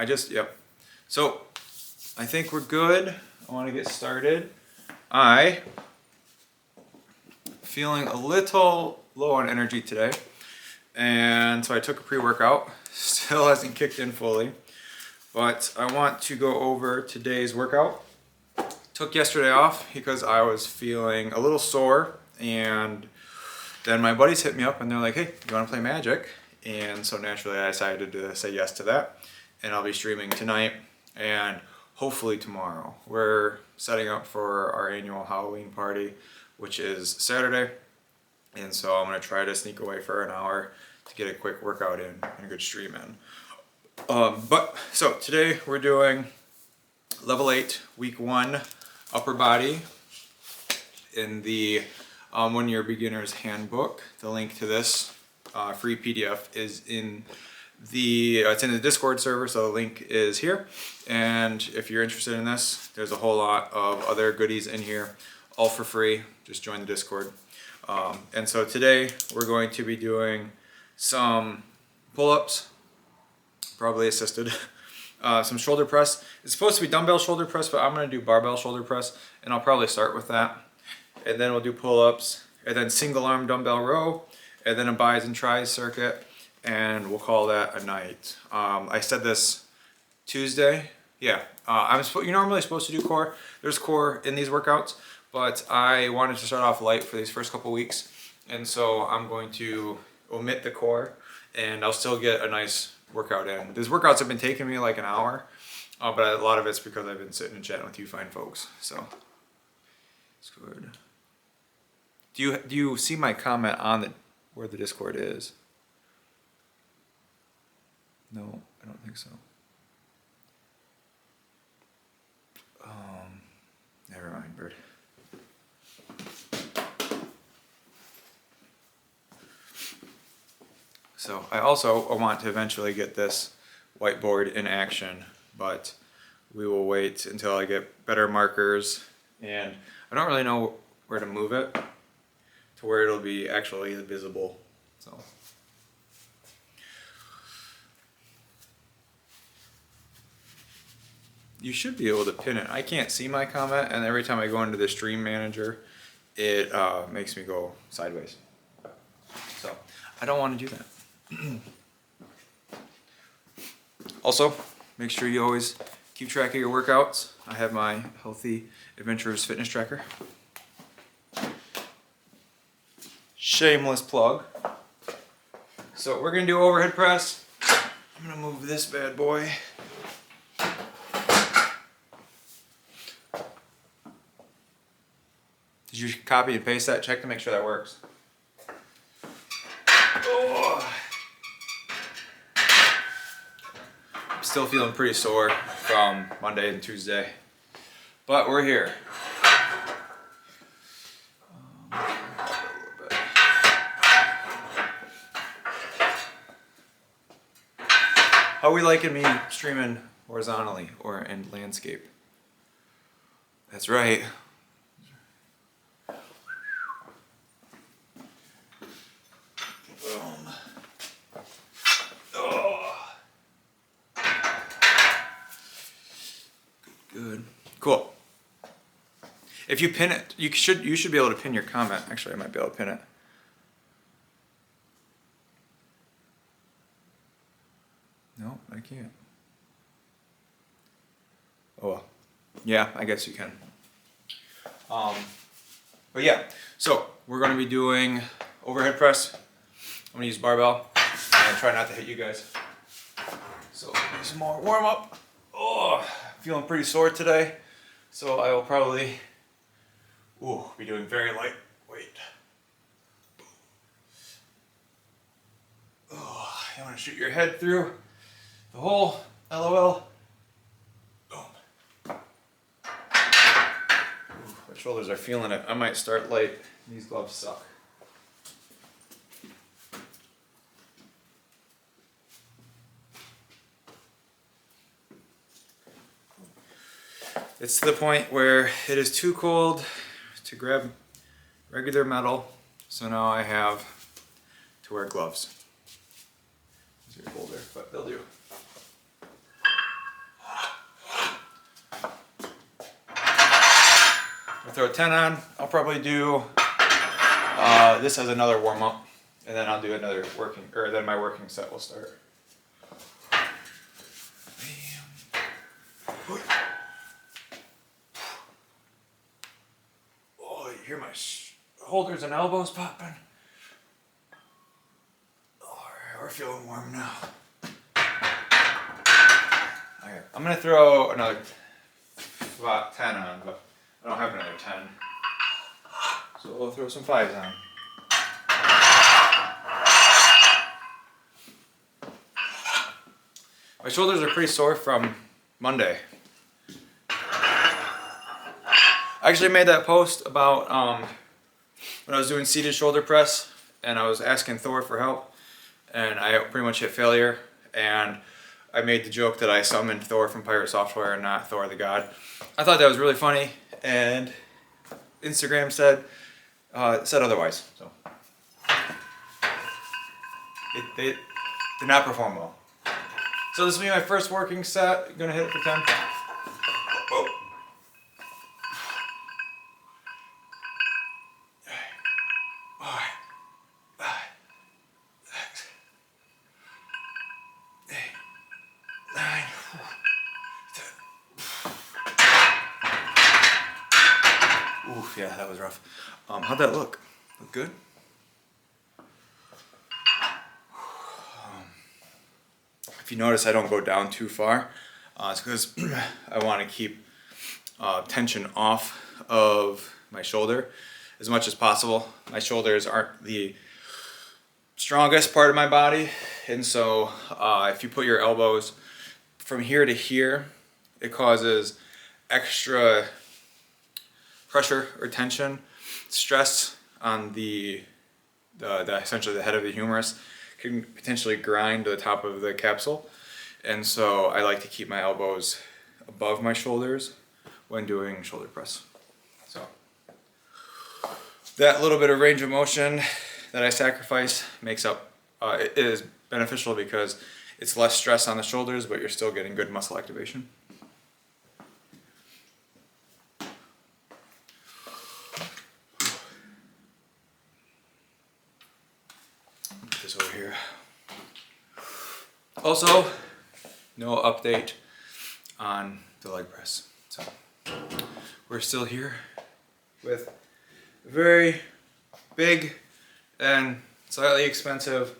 Yep. So I think we're good. I want to get started. I feeling a little low on energy today, and so I took a pre-workout. Still hasn't kicked in fully, but I want to go over today's workout. Took yesterday off because I was feeling a little sore, and then my buddies hit me up and they're like, hey, you want to play Magic? And so naturally I decided to say yes to that, and I'll be streaming tonight and hopefully tomorrow. We're setting up for our annual Halloween party, which is Saturday, and so I'm going to try to sneak away for an hour to get a quick workout in and a good stream in. So today we're doing level 8 week 1 upper body in the 1 Year Beginner's Handbook. The link to this free PDF is in the Discord server, so the link is here. And if you're interested in this, there's a whole lot of other goodies in here, all for free. Just join the Discord. And so today we're going to be doing some pull-ups, probably assisted, some shoulder press. It's supposed to be dumbbell shoulder press, but I'm going to do barbell shoulder press, and I'll probably start with that. And then we'll do pull-ups, and then single arm dumbbell row, and then a bis and tris circuit, and we'll call that a night. I said this Tuesday. Yeah, you're normally supposed to do core. There's core in these workouts, but I wanted to start off light for these first couple weeks, and so I'm going to omit the core, and I'll still get a nice workout in. These workouts have been taking me like an hour, but a lot of it's because I've been sitting and chatting with you fine folks. So it's good. Do you see my comment on where the Discord is? No, I don't think so. Never mind, bird. So I also want to eventually get this whiteboard in action, but we will wait until I get better markers, and I don't really know where to move it to where it'll be actually visible. So you should be able to pin it. I can't see my comment, and every time I go into the stream manager, it makes me go sideways. So I don't want to do that. Also, make sure you always keep track of your workouts. I have my Healthy Adventurers Fitness Tracker. Shameless plug. So we're gonna do overhead press. I'm gonna move this bad boy. Did you copy and paste that? Check to make sure that works. Oh. I'm still feeling pretty sore from Monday and Tuesday, but we're here. How are we liking me streaming horizontally or in landscape? That's right. Boom. Oh. Good. Cool. If you pin it, you should be able to pin your comment. Actually, I might be able to pin it. No, I can't. Oh well. Yeah, I guess you can. But yeah, so we're going to be doing overhead press. I'm going to use barbell and try not to hit you guys. So some more warm up. Oh, feeling pretty sore today, so I will probably be doing very light weight. Oh, you want to shoot your head through the hole, LOL. Boom. My shoulders are feeling it. I might start light. These gloves suck. It's to the point where it is too cold to grab regular metal, so now I have to wear gloves. These are colder, but they'll do. throw 10 on. I'll probably do this as another warm up, and then I'll do another working, or then my working set will start. Oh, you hear my shoulders and elbows popping? Oh, we're feeling warm now. Okay, I'm gonna throw another 10 on, but I don't have another 10. So we'll throw some 5s on. My shoulders are pretty sore from Monday. I actually made that post about when I was doing seated shoulder press and I was asking Thor for help, and I pretty much hit failure, and I made the joke that I summoned Thor from Pirate Software and not Thor the God. I thought that was really funny, and Instagram said otherwise. So it did not perform well. So this will be my first working set. I'm gonna hit it for 10. Whoa. Oof, yeah, that was rough. How'd that look? Look good? If you notice, I don't go down too far. It's because I want to keep tension off of my shoulder as much as possible. My shoulders aren't the strongest part of my body, and so if you put your elbows from here to here, it causes extra pressure or tension, stress on the essentially the head of the humerus can potentially grind to the top of the capsule, and so I like to keep my elbows above my shoulders when doing shoulder press. So that little bit of range of motion that I sacrifice makes up, it is beneficial because it's less stress on the shoulders, but you're still getting good muscle activation. Put this over here. Also, no update on the leg press. So we're still here with a very big and slightly expensive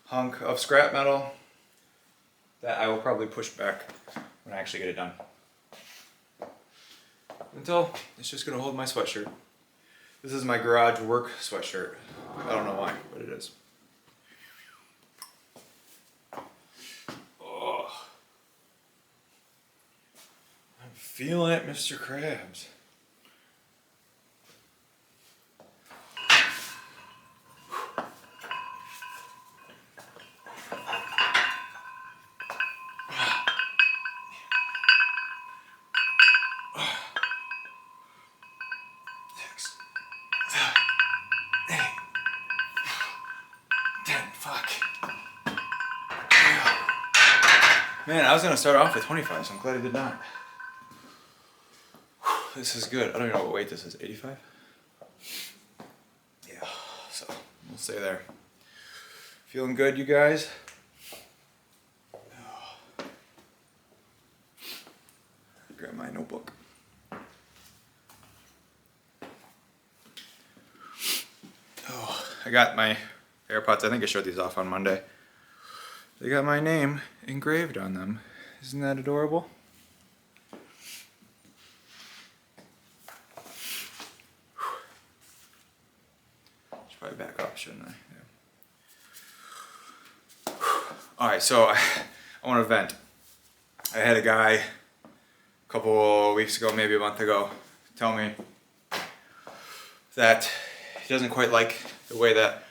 hunk of scrap metal that I will probably push back when I actually get it done. Until it's just gonna hold my sweatshirt. This is my garage work sweatshirt. I don't know why, but it is. Oh, I'm feeling it, Mr. Krabs. Man, I was gonna start off with 25, so I'm glad I did not. This is good. I don't even know what weight this is. 85? Yeah, so we'll stay there. Feeling good, you guys? Grab my notebook. Oh, I got my AirPods. I think I showed these off on Monday. They got my name engraved on them. Isn't that adorable? Should probably back up, shouldn't I? Yeah. Alright, so I want to vent. I had a guy a couple weeks ago, maybe a month ago, tell me that he doesn't quite like the way that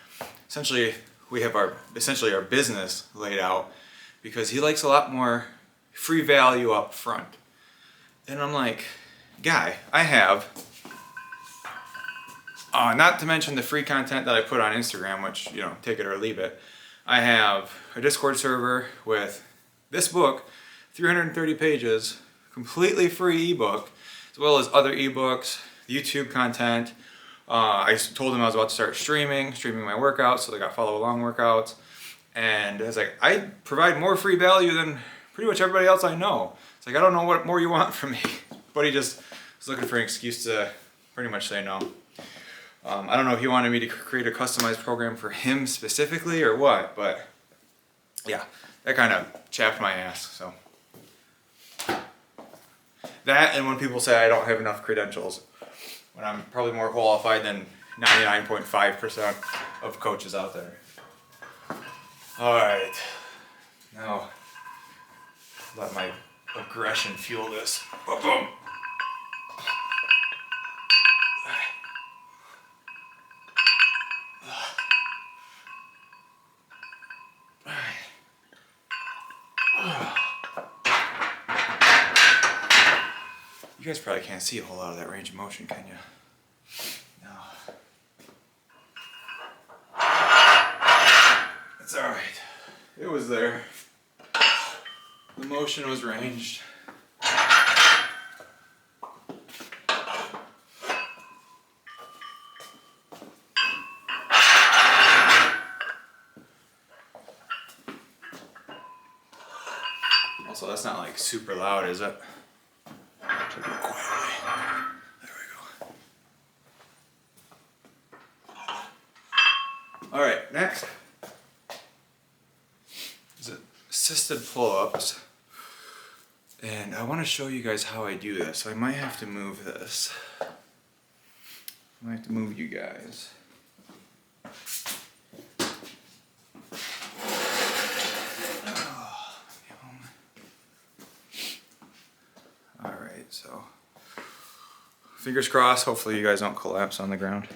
essentially we have our business laid out, because he likes a lot more free value up front. And I'm like, guy, I have, not to mention the free content that I put on Instagram, which, you know, take it or leave it. I have a Discord server with this book, 330 pages, completely free ebook, as well as other ebooks, YouTube content. I told them I was about to start streaming my workouts, so they got follow along workouts. And I was like, I provide more free value than pretty much everybody else I know. It's like, I don't know what more you want from me. But he just was looking for an excuse to pretty much say no. I don't know if he wanted me to create a customized program for him specifically or what, but yeah, that kind of chapped my ass, so. That, and when people say I don't have enough credentials, when I'm probably more qualified than 99.5% of coaches out there. All right, now let my aggression fuel this. Boom, boom. You guys probably can't see a whole lot of that range of motion, can you? No. It's all right. It was there. The motion was ranged. Also, that's not like super loud, is it? Should be quietly. There we go. All right, next is assisted pull-ups, and I want to show you guys how I do this. So I might have to move this. I might have to move you guys. So, fingers crossed, hopefully you guys don't collapse on the ground.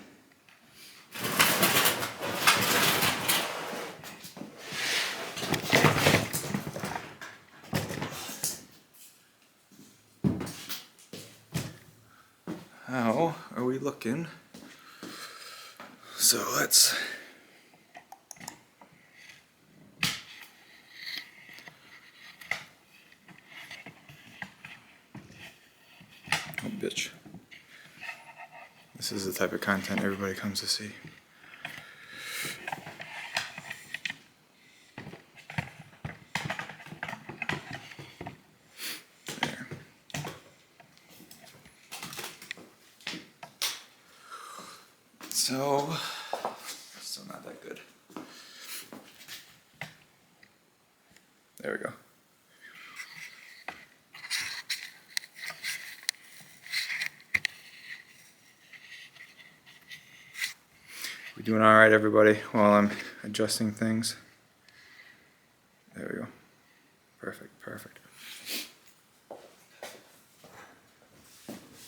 How are we looking? So let's bitch. This is the type of content everybody comes to see. There. So, still not that good. There we go. We doing all right, everybody, while I'm adjusting things? There we go. Perfect, perfect.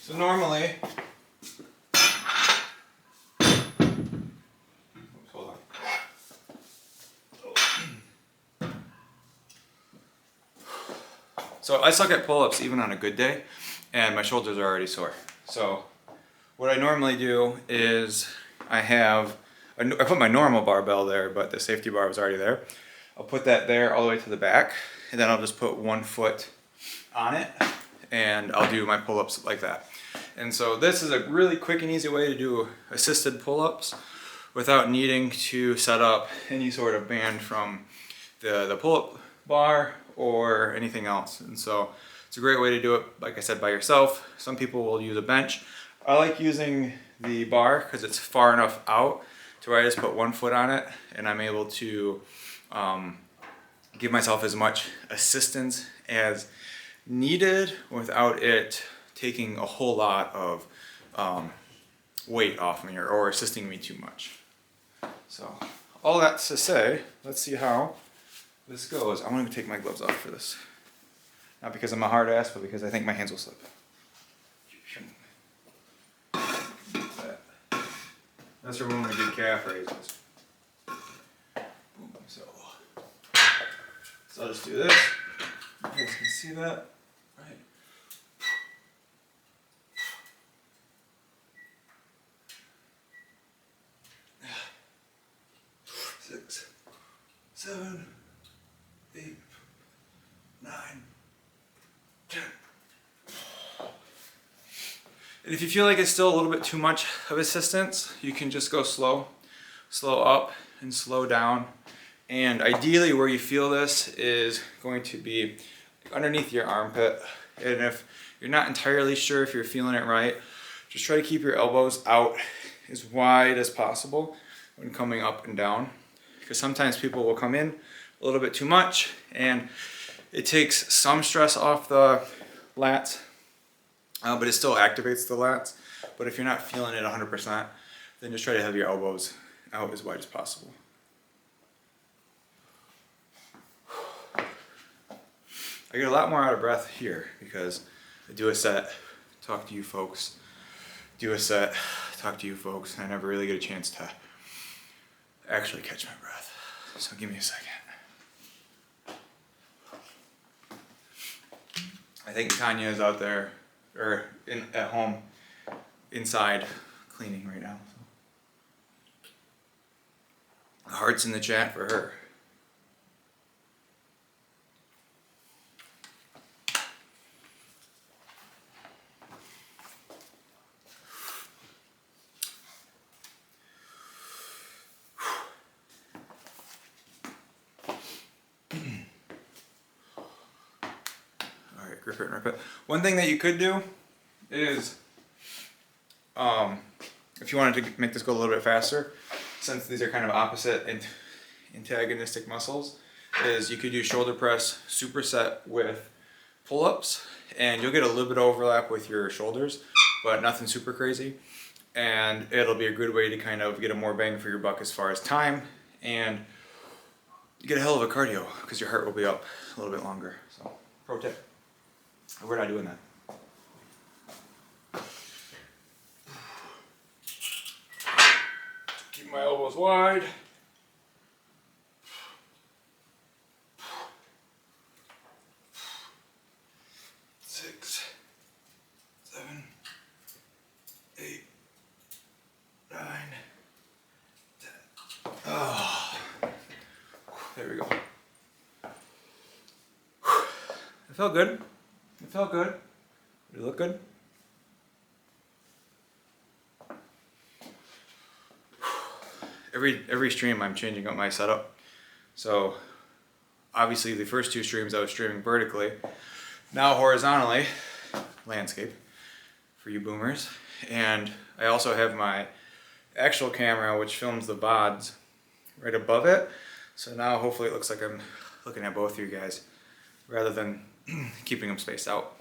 So normally, hold on. So I suck at pull-ups even on a good day, and my shoulders are already sore. So what I normally do is I put my normal barbell there, but the safety bar was already there. I'll put that there all the way to the back, and then I'll just put one foot on it, and I'll do my pull-ups like that. And so this is a really quick and easy way to do assisted pull-ups without needing to set up any sort of band from the pull-up bar or anything else. And so it's a great way to do it, like I said, by yourself. Some people will use a bench. I like using the bar because it's far enough out to where I just put one foot on it, and I'm able to give myself as much assistance as needed without it taking a whole lot of weight off me or assisting me too much. So all that to say, let's see how this goes. I'm going to take my gloves off for this. Not because I'm a hard ass, but because I think my hands will slip. That's from when we did calf raises. Boom, so I'll just do this. You guys can see that, right? 6, 7, 8, 9, 10. And if you feel like it's still a little bit too much of assistance, you can just go slow up and slow down. And ideally where you feel this is going to be underneath your armpit. And if you're not entirely sure if you're feeling it right, just try to keep your elbows out as wide as possible when coming up and down. Because sometimes people will come in a little bit too much and it takes some stress off the lats, but it still activates the lats. But if you're not feeling it 100%, then just try to have your elbows out as wide as possible. I get a lot more out of breath here because I do a set, talk to you folks, do a set, talk to you folks, and I never really get a chance to actually catch my breath. So give me a second. I think Tanya is out there, or at home, inside, cleaning right now. Hearts in the chat for her. Grip it and rip it. One thing that you could do is, if you wanted to make this go a little bit faster, since these are kind of opposite and antagonistic muscles, is you could do shoulder press superset with pull-ups, and you'll get a little bit of overlap with your shoulders, but nothing super crazy. And it'll be a good way to kind of get a more bang for your buck as far as time, and you get a hell of a cardio because your heart will be up a little bit longer. So, pro tip. We're not doing that. Keep my elbows wide. Six, 7, 8, 9, 10. Oh, there we go. It felt good. It felt good. Did it look good? Every stream I'm changing up my setup. So obviously the first 2 streams I was streaming vertically. Now horizontally, landscape for you boomers. And I also have my actual camera which films the VODs right above it. So now hopefully it looks like I'm looking at both of you guys rather than keeping them spaced out.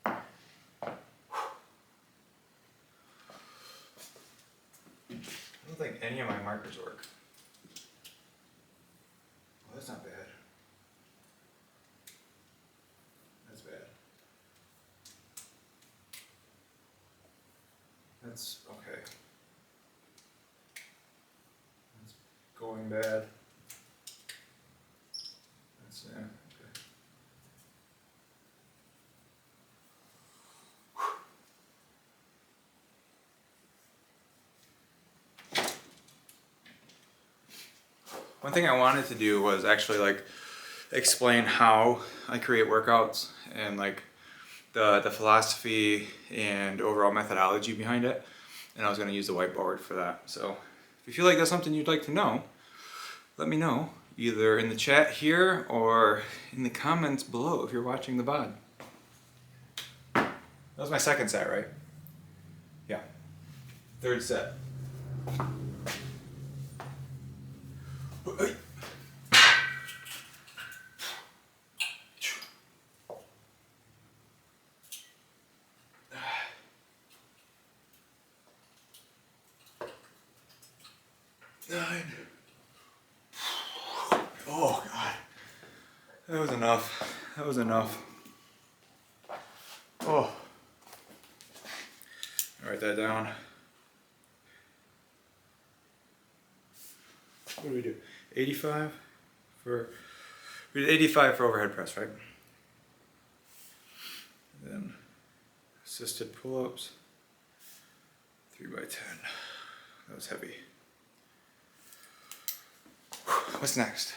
I don't think any of my markers work. Well, that's not bad. That's bad. That's okay. That's going bad. Yeah, okay. One thing I wanted to do was actually like explain how I create workouts and like the philosophy and overall methodology behind it. And I was going to use the whiteboard for that. So if you feel like that's something you'd like to know, let me know. Either in the chat here or in the comments below if you're watching the VOD. That was my second set, right? Yeah. Third set. Nine. Oh God, that was enough. That was enough. Oh, I'll write that down. What do we do? 85 for, we did 85 for overhead press, right? And then assisted pull-ups, 3 by 10. That was heavy. What's next?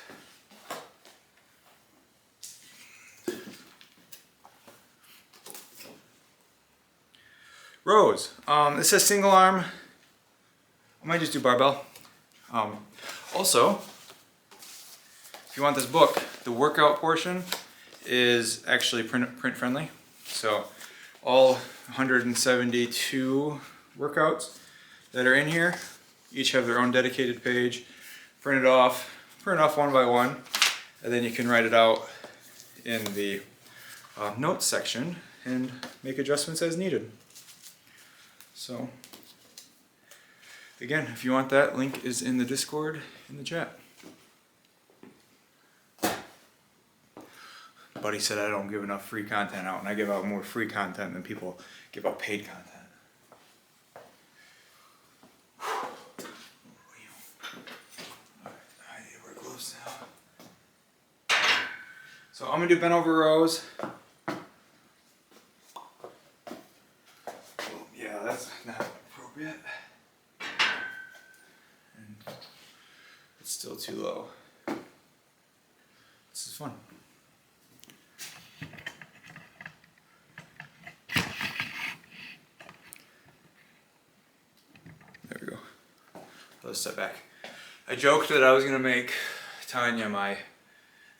rows. It says single arm. I might just do barbell. Also, if you want this book, the workout portion is actually print friendly. So all 172 workouts that are in here each have their own dedicated page. Print off one by one, and then you can write it out in the notes section and make adjustments as needed. So again, if you want that, link is in the Discord in the chat. Buddy said I don't give enough free content out, and I give out more free content than people give out paid content. I need to wear gloves now. So I'm gonna do bent over rows. Yeah, that's not appropriate. And it's still too low. This is fun. There we go. Let's step back. I joked that I was gonna make Tanya my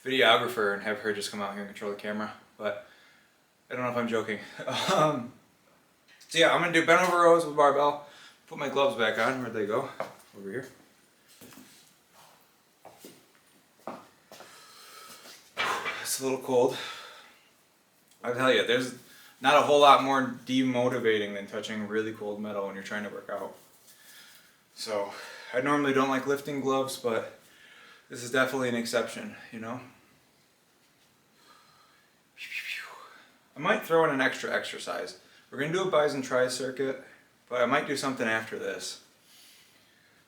videographer and have her just come out here and control the camera, but I don't know if I'm joking. So yeah, I'm gonna do bent over rows with barbell. Put my gloves back on. Where'd they go? Over here. It's a little cold. I tell you, there's not a whole lot more demotivating than touching really cold metal when you're trying to work out. So I normally don't like lifting gloves, but this is definitely an exception, you know? I might throw in an extra exercise. We're going to do a bis and tris circuit, but I might do something after this.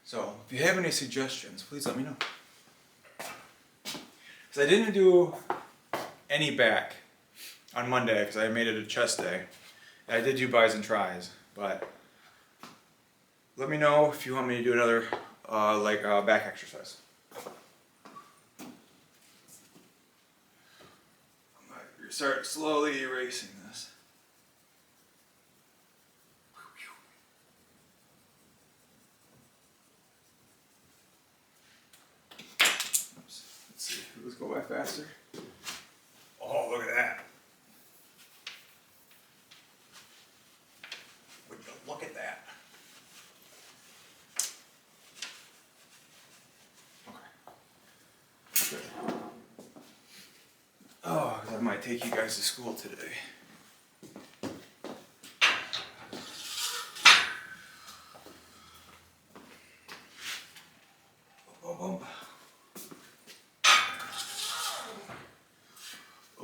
So if you have any suggestions, please let me know. Because I didn't do any back on Monday because I made it a chest day. And I did do bis and tris, but let me know if you want me to do another back exercise. I'm going to start slowly erasing this. Oops. Let's see, let's go by faster. Oh, look at that. Look at that. Okay. Good. Oh, that might take you guys to school today.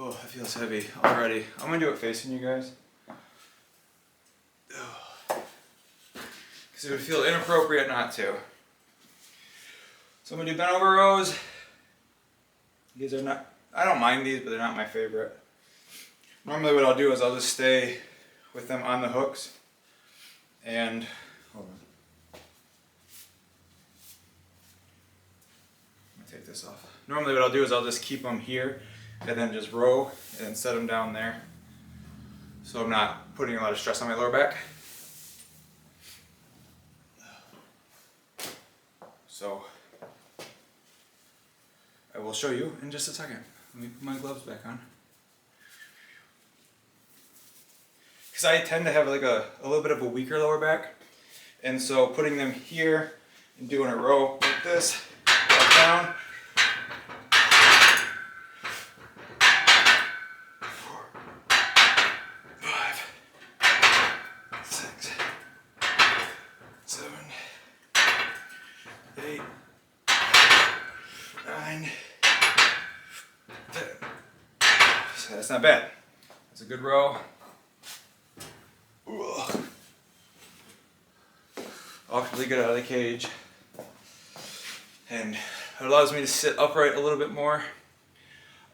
Oh, that feels heavy already. I'm gonna do it facing you guys. Because it would feel inappropriate not to. So I'm gonna do bent over rows. These are not, I don't mind these, but they're not my favorite. Normally what I'll do is I'll just stay with them on the hooks and, hold on. I'm gonna take this off. Normally what I'll do is I'll just keep them here and then just row and then set them down there. So I'm not putting a lot of stress on my lower back. So I will show you in just a second. Let me put my gloves back on. Because I tend to have like a little bit of a weaker lower back. And so putting them here and doing a row like this, back down. 4, 5, 6, 7, 8, 9, 10. So that's not bad. That's a good row. Awkwardly get out of the cage. And it allows me to sit upright a little bit more.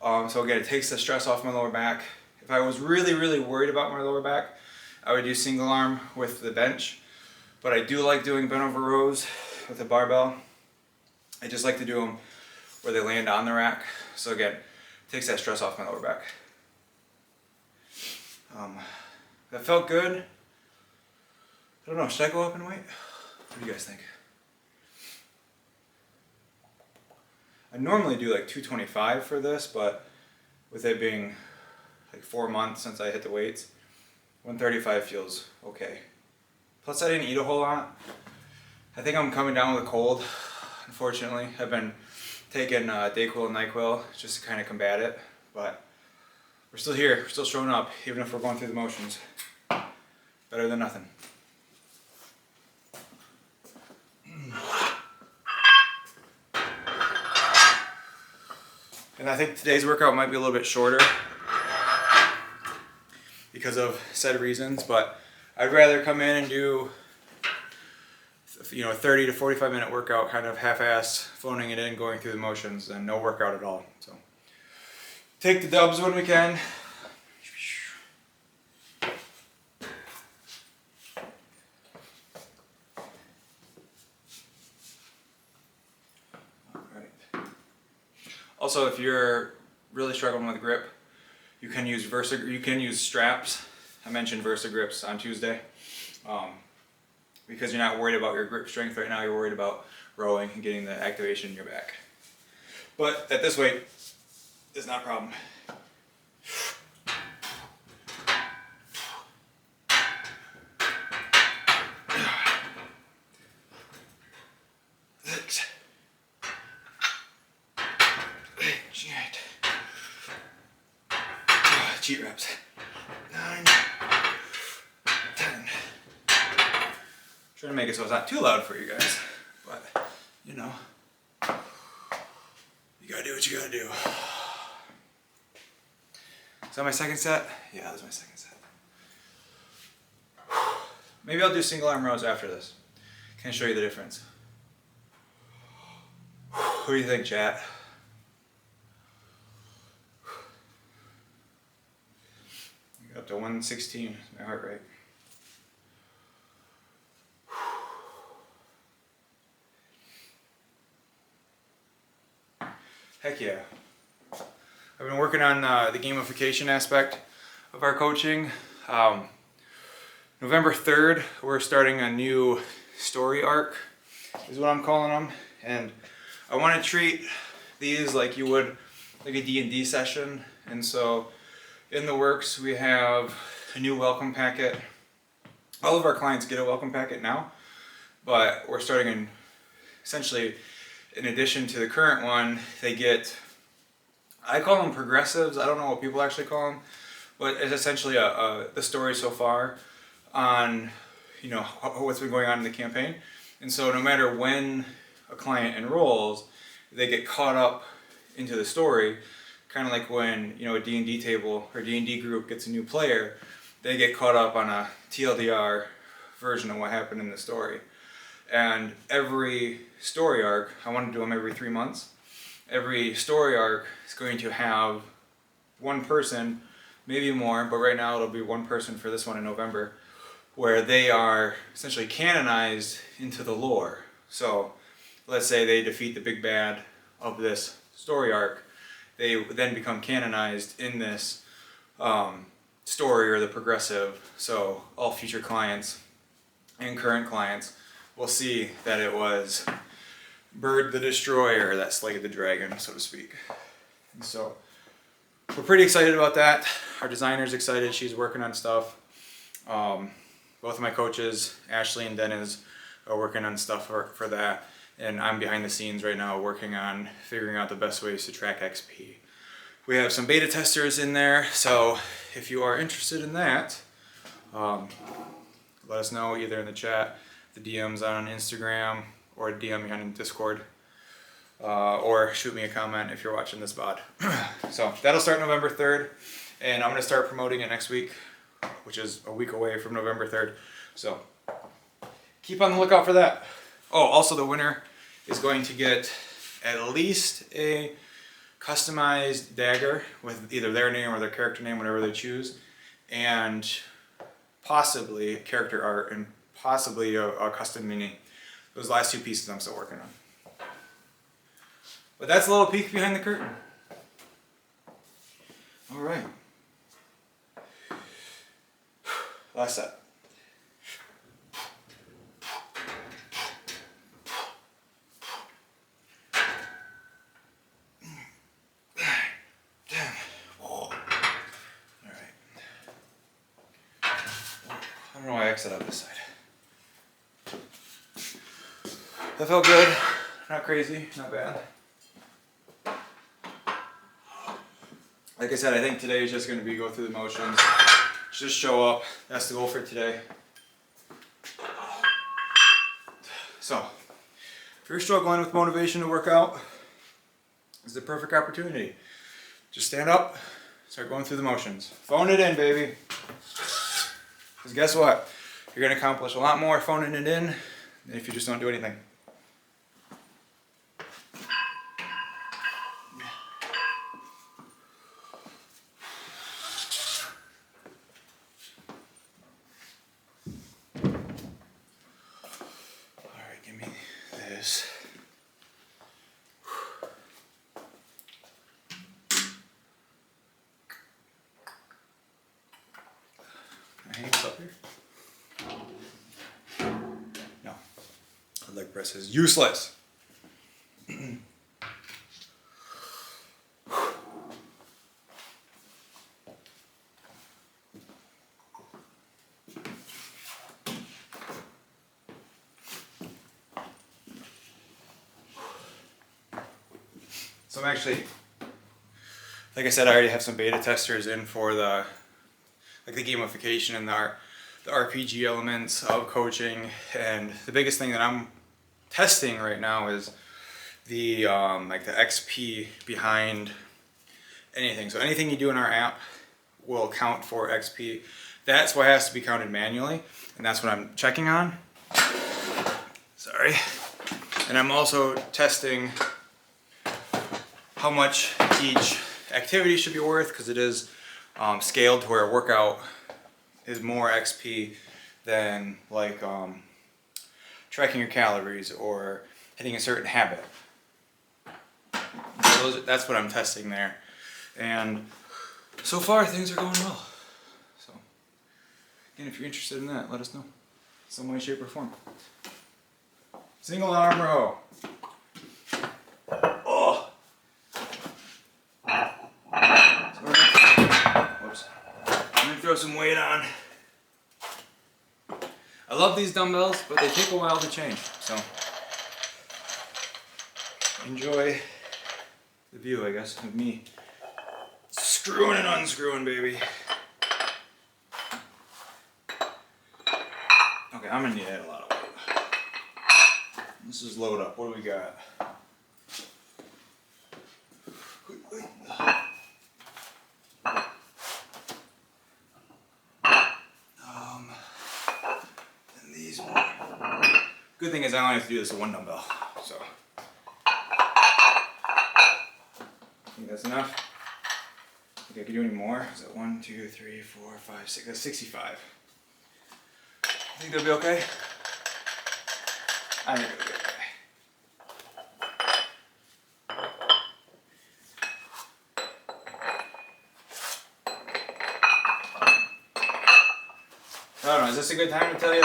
So again, it takes the stress off my lower back. If I was really, really worried about my lower back, I would do single arm with the bench. But I do like doing bent over rows with a barbell. I just like to do them where they land on the rack. So again, it takes that stress off my lower back. That felt good. I don't know, should I go up in weight? What do you guys think? I normally do like 225 for this, but with it being like 4 months since I hit the weights, 135 feels okay. Plus I didn't eat a whole lot. I think I'm coming down with a cold, unfortunately. I've been taking Dayquil and NyQuil just to kind of combat it, but we're still here, we're still showing up, even if we're going through the motions. Better than nothing. And I think today's workout might be a little bit shorter because of said reasons, but I'd rather come in and do, you know, a 30 to 45 minute workout, kind of half-assed, phoning it in, going through the motions, than no workout at all. So take the dubs when we can. Also, if you're really struggling with grip, you can use straps. I mentioned Versa grips on Tuesday. Because you're not worried about your grip strength right now, you're worried about rowing and getting the activation in your back. But at this weight, it's not a problem. Cheat reps. 9, 10. Trying to make it so it's not too loud for you guys, but you know, you gotta do what you gotta do. Is that my second set? Yeah, that's my second set. Maybe I'll do single arm rows after this. Can I show you the difference? What do you think, chat? Up to 116 is my heart rate. Heck yeah. I've been working on the gamification aspect of our coaching. November 3rd, we're starting a new story arc, is what I'm calling them. And I want to treat these like you would like a D&D session. And so in the works, we have a new welcome packet. All of our clients get a welcome packet now, but we're starting in, essentially, in addition to the current one, they get, I call them progressives. I don't know what people actually call them, but it's essentially the story so far on, you know, what's been going on in the campaign. And so no matter when a client enrolls, they get caught up into the story. Kind of like when, you know, a D&D table or D&D group gets a new player, they get caught up on a TLDR version of what happened in the story. And every story arc, I want to do them every 3 months. Every story arc is going to have one person, maybe more, but right now it'll be one person for this one in November, where they are essentially canonized into the lore. So let's say they defeat the big bad of this story arc. They then become canonized in this story or the progressive. So all future clients and current clients will see that it was Bird the Destroyer that slayed the dragon, so to speak. And so we're pretty excited about that. Our designer's excited. She's working on stuff. Both of my coaches, Ashley and Dennis, are working on stuff for that. And I'm behind the scenes right now working on figuring out the best ways to track XP. We have some beta testers in there, so if you are interested in that, let us know either in the chat, the DMs on Instagram, or DM me on Discord, or shoot me a comment if you're watching this VOD. So that'll start November 3rd, and I'm going to start promoting it next week, which is a week away from November 3rd. So keep on the lookout for that. Oh, also the winner is going to get at least a customized dagger with either their name or their character name, whatever they choose, and possibly character art and possibly a custom mini. Those last two pieces I'm still working on. But that's a little peek behind the curtain. All right. Last set. backside on this side. That felt good. Not crazy, not bad. Like I said, I think today is just going to be go through the motions. Just show up. That's the goal for today. So, if you're struggling with motivation to work out, this is the perfect opportunity. Just stand up, start going through the motions. Phone it in, baby. Because guess what? You're going to accomplish a lot more phoning it in than if you just don't do anything. Alright, give me this. Hands up here. No. A leg press is useless. So I'm actually, like I said, I already have some beta testers in for the gamification and the RPG elements of coaching, and the biggest thing that I'm testing right now is the the XP behind anything. So anything you do in our app will count for XP. That's what has to be counted manually, and that's what I'm checking on. Sorry. And I'm also testing how much each activity should be worth, because it is scaled to where a workout is more XP than like tracking your calories or hitting a certain habit. So that's what I'm testing there, and so far things are going well. So again, if you're interested in that, let us know some way, shape, or form. Single arm row. Oh. I'm gonna throw some weight on. I love these dumbbells, but they take a while to change, so enjoy the view, I guess, of me screwing and unscrewing, baby. Okay, I'm gonna need a lot of weight. This is load up. What do we got? Good thing is I only have to do this with one dumbbell, so I think that's enough. I think I can do any more. Is that 1, 2, 3, 4, 5, 6? That's 65. I think that'll be okay. I think it'll be okay. I don't know, is this a good time to tell you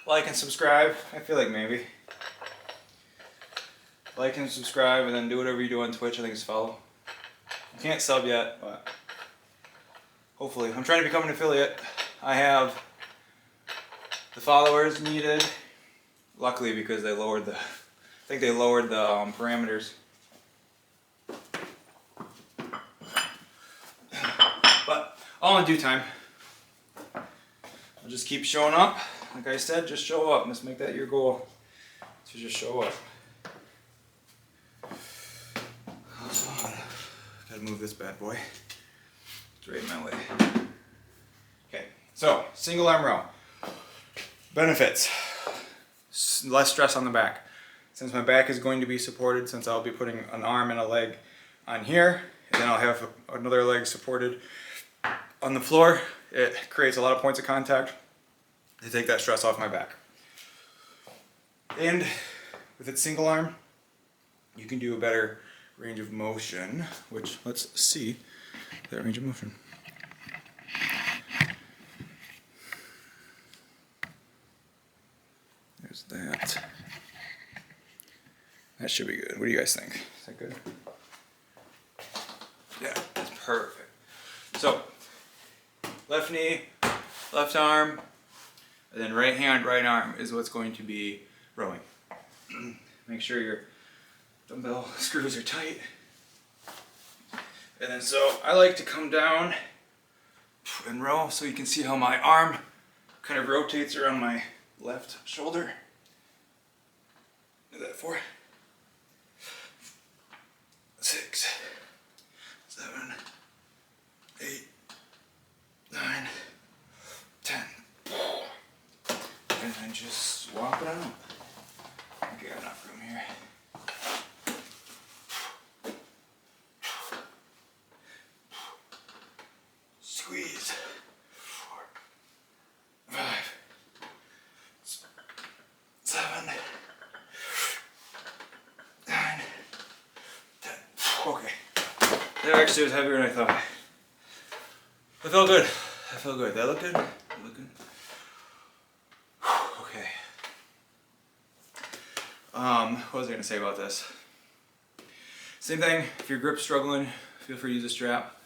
like and subscribe? I feel like maybe. Like and subscribe, and then do whatever you do on Twitch. I think it's follow. You can't sub yet, but hopefully. I'm trying to become an affiliate. I have the followers needed. Luckily, because they lowered the, I think they lowered the parameters. But all in due time. I'll just keep showing up. Like I said, just show up. Let's make that your goal. To just show up. Gotta move this bad boy. It's right in my way. Okay, so single arm row. Benefits. Less stress on the back. Since my back is going to be supported, since I'll be putting an arm and a leg on here, and then I'll have another leg supported on the floor, it creates a lot of points of contact to take that stress off my back. And with its single arm, you can do a better range of motion, which let's see that range of motion. There's that. That should be good. What do you guys think? Is that good? Yeah, that's perfect. So, left knee, left arm, And then right hand, right arm is what's going to be rowing. Make sure your dumbbell screws are tight. And then so I like to come down and row so you can see how my arm kind of rotates around my left shoulder. Do that 4, 6, 7, 8, 9, 10. And then just swap it out. Okay, I got enough room here. Squeeze. 4, 5, 7, 9, 10. Okay. That actually was heavier than I thought. That felt good. That felt good. That looked good? That looked good? Okay. What was I gonna say about this? Same thing, if your grip's struggling, feel free to use a strap.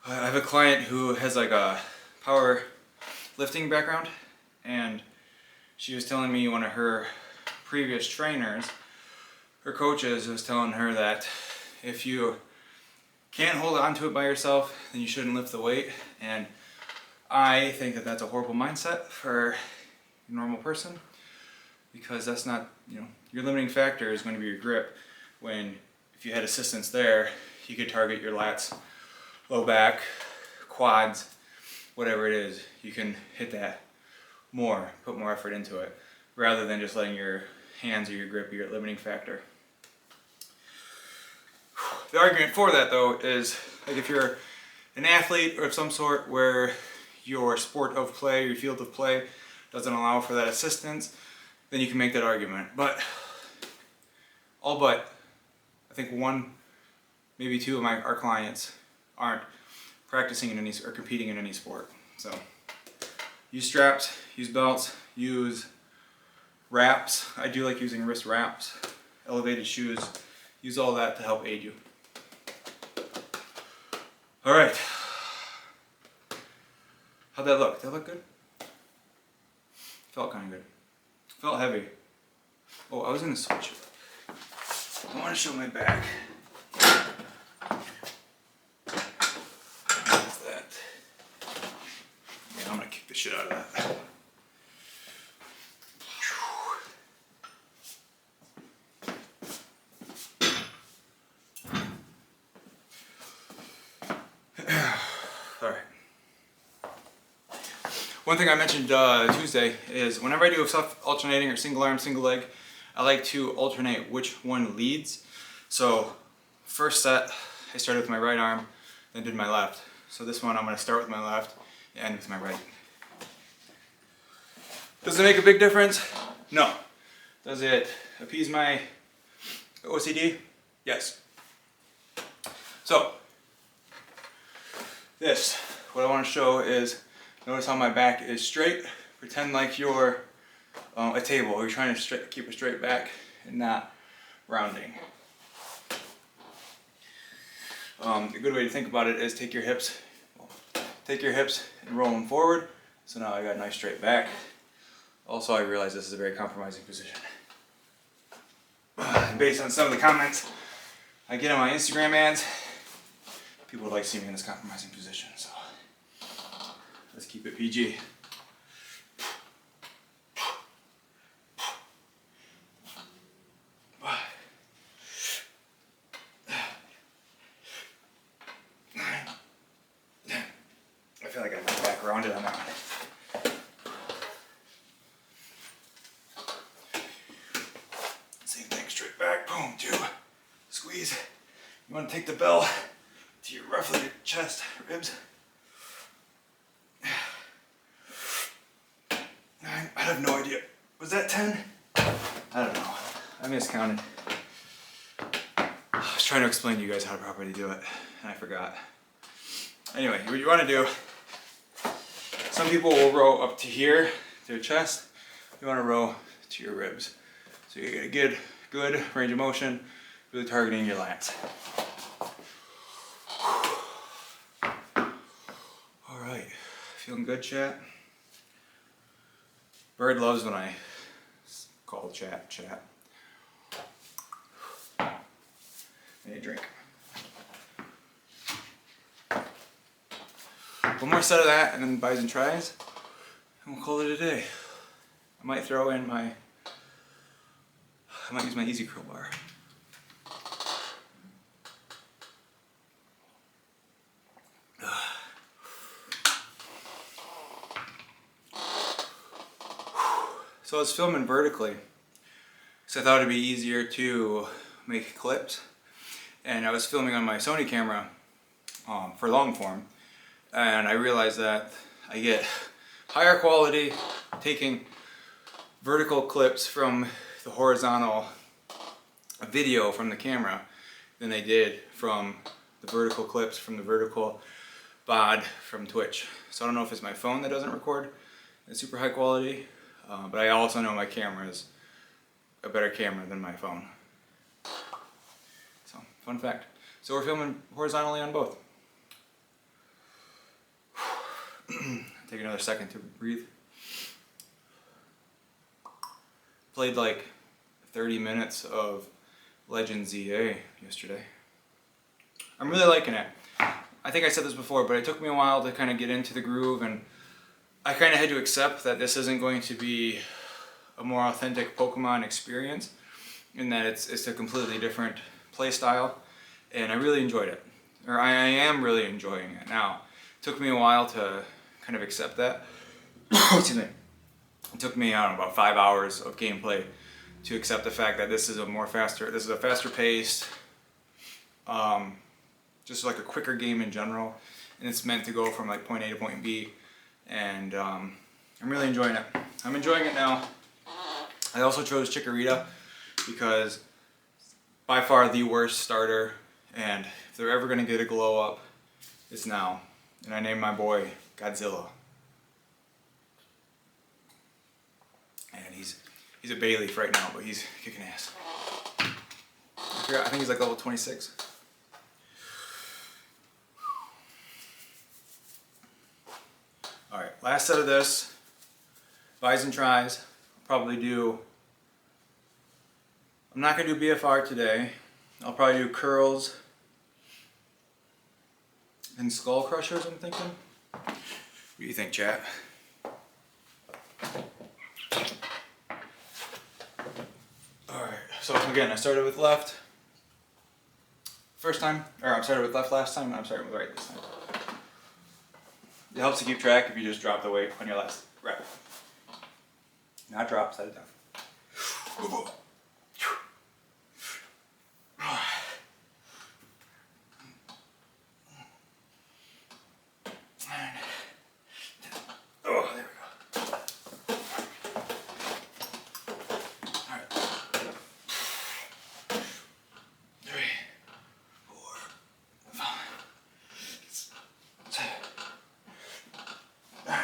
I have a client who has like a power lifting background, and she was telling me one of her previous trainers, her coaches, was telling her that if you can't hold on to it by yourself, then you shouldn't lift the weight. And I think that that's a horrible mindset for a normal person, because that's not, your limiting factor is going to be your grip. When if you had assistance there, you could target your lats, low back, quads, whatever it is. You can hit that more, put more effort into it, rather than just letting your hands or your grip be your limiting factor. The argument for that though is, like, if you're an athlete or of some sort where your sport of play, your field of play doesn't allow for that assistance, then you can make that argument. But I think 1, maybe 2 of our clients aren't practicing in any or competing in any sport. So use straps, use belts, use wraps. I do like using wrist wraps, elevated shoes. Use all that to help aid you. All right. How'd that look? Did that look good? Felt kind of good. Felt heavy. Oh, I was gonna switch it. I want to show my back. What's that? Yeah, I'm gonna kick the shit out of that. All right. One thing I mentioned Tuesday is whenever I do a self-alternating or single arm, single leg, I like to alternate which one leads. So first set, I started with my right arm, then did my left. So this one I'm going to start with my left and end with my right. Does it make a big difference? No. Does it appease my OCD? Yes. So what I want to show is, notice how my back is straight. Pretend like you're a table. You're trying to keep a straight back and not rounding. A good way to think about it is take your hips and roll them forward. So now I got a nice straight back. Also, I realize this is a very compromising position. Based on some of the comments I get on my Instagram ads, people would like to see me in this compromising position. So let's keep it PG. I feel like I got my back rounded on that one. Same thing, straight back, boom, 2, squeeze. You want to take the bell to your roughly chest, ribs. 9, I have no idea. Was that 10? I don't know. I miscounted. I was trying to explain to you guys how to properly do it, and I forgot. Anyway, what you want to do, some people will row up to here, to their chest. You want to row to your ribs. So you get a good range of motion, really targeting your lats. All right, feeling good, chat? Bird loves when I call chat. I need a drink. One more set of that and then buys and tries, and we'll call it a day. I might throw in I might use my easy curl bar. So I was filming vertically, so I thought it'd be easier to make clips, and I was filming on my Sony camera for long form, and I realized that I get higher quality taking vertical clips from the horizontal video from the camera than I did from the vertical clips from the vertical VOD from Twitch. So I don't know if it's my phone that doesn't record at super high quality, but I also know my camera is a better camera than my phone. So, fun fact. So we're filming horizontally on both. Take another second to breathe. Played like 30 minutes of Legend ZA yesterday. I'm really liking it. I think I said this before, but it took me a while to kind of get into the groove, and I kind of had to accept that this isn't going to be a more authentic Pokemon experience, in that it's a completely different play style, and I really enjoyed it. Or I am really enjoying it now. It took me a while to kind of accept that. Excuse me. It took me, I don't know, about 5 hours of gameplay to accept the fact that this is a faster paced, just like a quicker game in general, and it's meant to go from like point A to point B, and I'm really enjoying it. I'm enjoying it now. I also chose Chikorita because by far the worst starter, and if they're ever going to get a glow up, it's now. And I named my boy Godzilla. And he's a Bayleaf right now, but he's kicking ass. I think he's like level 26. Alright, last set of this. Buys and tries. I'm not going to do BFR today. I'll probably do curls and skull crushers, I'm thinking. What do you think, chat? Alright, so again, I started with left first time, or I started with left last time, and I'm starting with right this time. It helps to keep track if you just drop the weight on your last rep. Not drop, set it down. Oh, there we go. All right. 3, 4, 5, 6, 7, 9,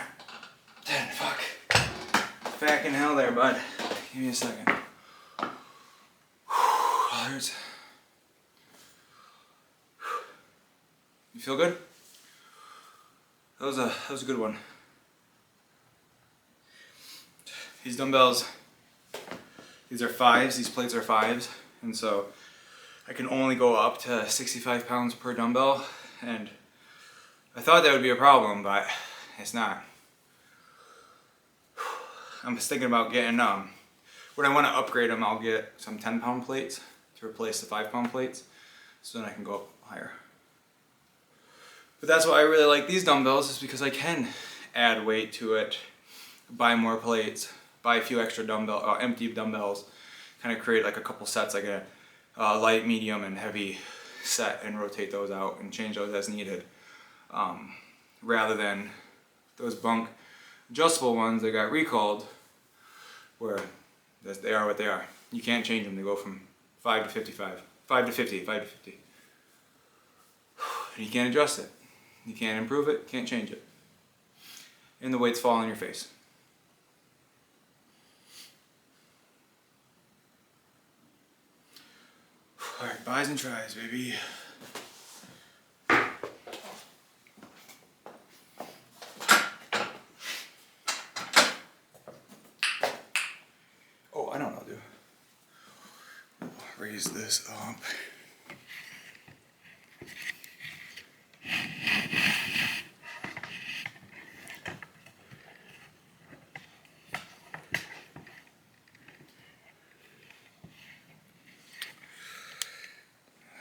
10. Fuck. Back in hell there, bud. Give me a second. There's. You feel good? That was a good one. These dumbbells, these are 5s, these plates are 5s, and so I can only go up to 65 pounds per dumbbell, and I thought that would be a problem, but it's not. I'm just thinking about getting, when I want to upgrade them, I'll get some 10-pound plates to replace the 5-pound plates, so then I can go up higher. But that's why I really like these dumbbells, is because I can add weight to it, buy more plates, buy a few extra empty dumbbells, kind of create like a couple sets, like a light, medium, and heavy set, and rotate those out and change those as needed, rather than those bunk adjustable ones that got recalled, where they are what they are. You can't change them. They go from 5 to 55, 5 to 50, 5 to 50. And you can't adjust it. You can't improve it, can't change it. And the weights fall on your face. Alright, buys and tries, baby. raise this up.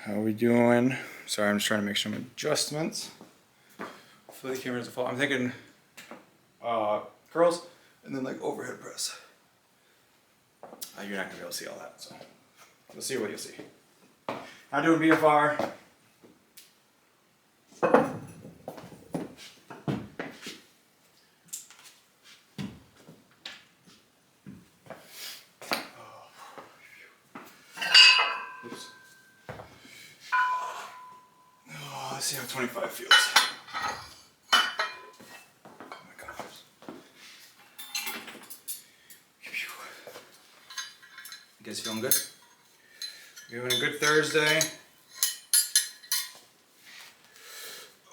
How are we doing? Sorry, I'm just trying to make some adjustments. Hopefully the camera doesn't fall. I'm thinking curls and then like overhead press. You're not gonna be able to see all that, so you'll see what you'll see. I'm doing BFR. Oops. Oh, let's see how 25 feels. You guys feeling good? You're having a good Thursday.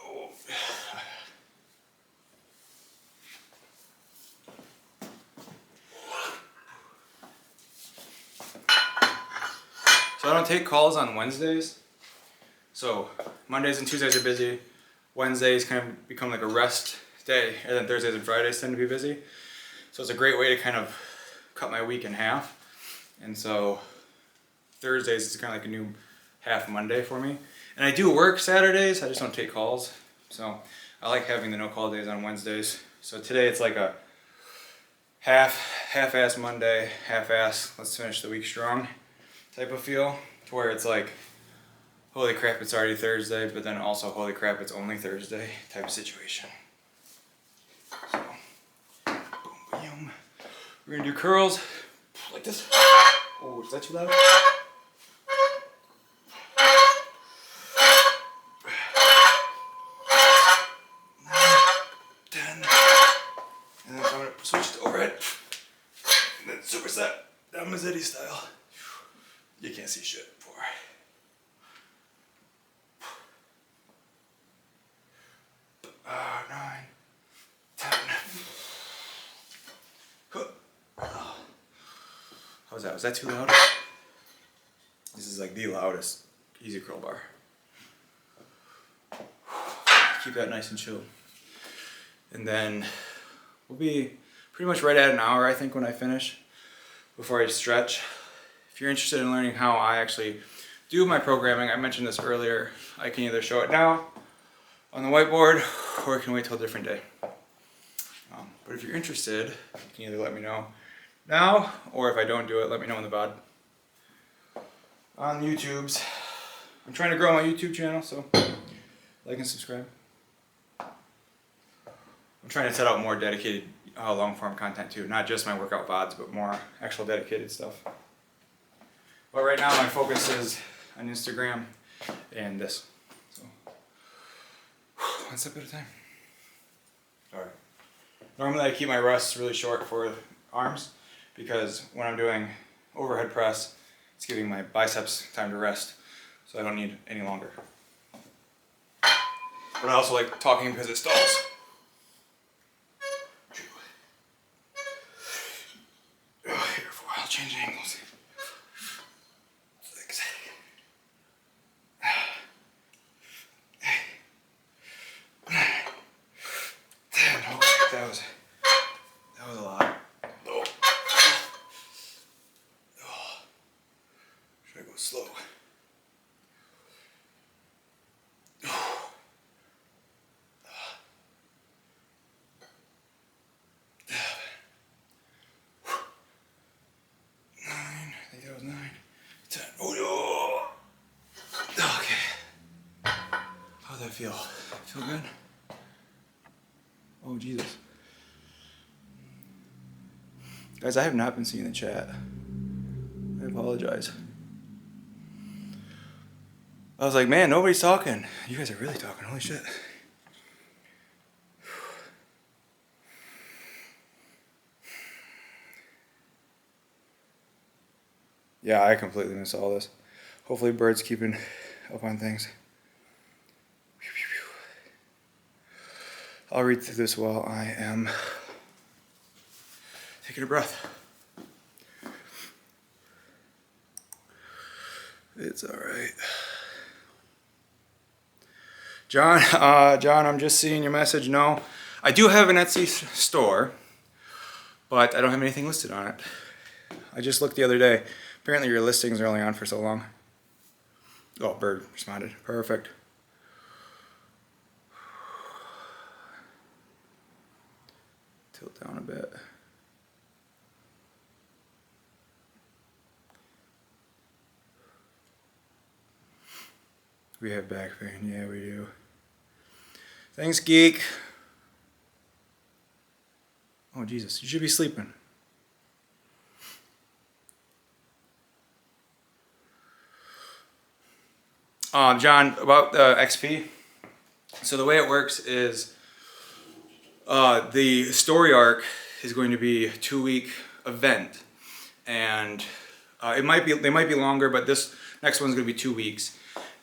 Oh. So I don't take calls on Wednesdays. So Mondays and Tuesdays are busy. Wednesdays kind of become like a rest day, and then Thursdays and Fridays tend to be busy. So it's a great way to kind of cut my week in half. And so Thursdays is kind of like a new half Monday for me. And I do work Saturdays, I just don't take calls. So I like having the no call days on Wednesdays. So today it's like a half-ass Monday, half-ass, let's finish the week strong type of feel. To where it's like, holy crap, it's already Thursday, but then also, holy crap, it's only Thursday type of situation. So, boom, boom. We're gonna do curls like this. Oh, is that too loud? 10. And then I'm gonna switch to overhead. And then superset, down Mazzetti style. You can't see shit. 4. 9, 10. How was that? Was that too loud? This is like the loudest easy curl bar. Keep that nice and chill. And then we'll be pretty much right at an hour, I think, when I finish, before I stretch. If you're interested in learning how I actually do my programming, I mentioned this earlier, I can either show it now on the whiteboard, or I can wait till a different day. But if you're interested, you can either let me know now, or if I don't do it, let me know in the VOD. On YouTube's, I'm trying to grow my YouTube channel, so like and subscribe. I'm trying to set out more dedicated long form content too, not just my workout VODs, but more actual dedicated stuff. But right now my focus is on Instagram and this. So, one step at a time. Alright. Normally I keep my rests really short for arms, because when I'm doing overhead press, it's giving my biceps time to rest, so I don't need any longer. But I also like talking because it stalls. Here for a while, change angles. 6. 9. 10. Okay, that was a lot. Oh. Should I go slow? Feel good? Oh Jesus. Guys, I have not been seeing the chat. I apologize. I was like, man, nobody's talking. You guys are really talking, holy shit. Yeah, I completely missed all this. Hopefully Bird's keeping up on things. I'll read through this while I am taking a breath. It's all right. John, John, I'm just seeing your message. No, I do have an Etsy store, but I don't have anything listed on it. I just looked the other day. Apparently your listings are only on for so long. Oh, Bird responded. Perfect. Tilt down a bit. We have back pain. Yeah, we do. Thanks, Geek. Oh, Jesus. You should be sleeping. John, about the XP. So the way it works is the story arc is going to be a 2-week event. And they might be longer, but this next one's going to be 2 weeks.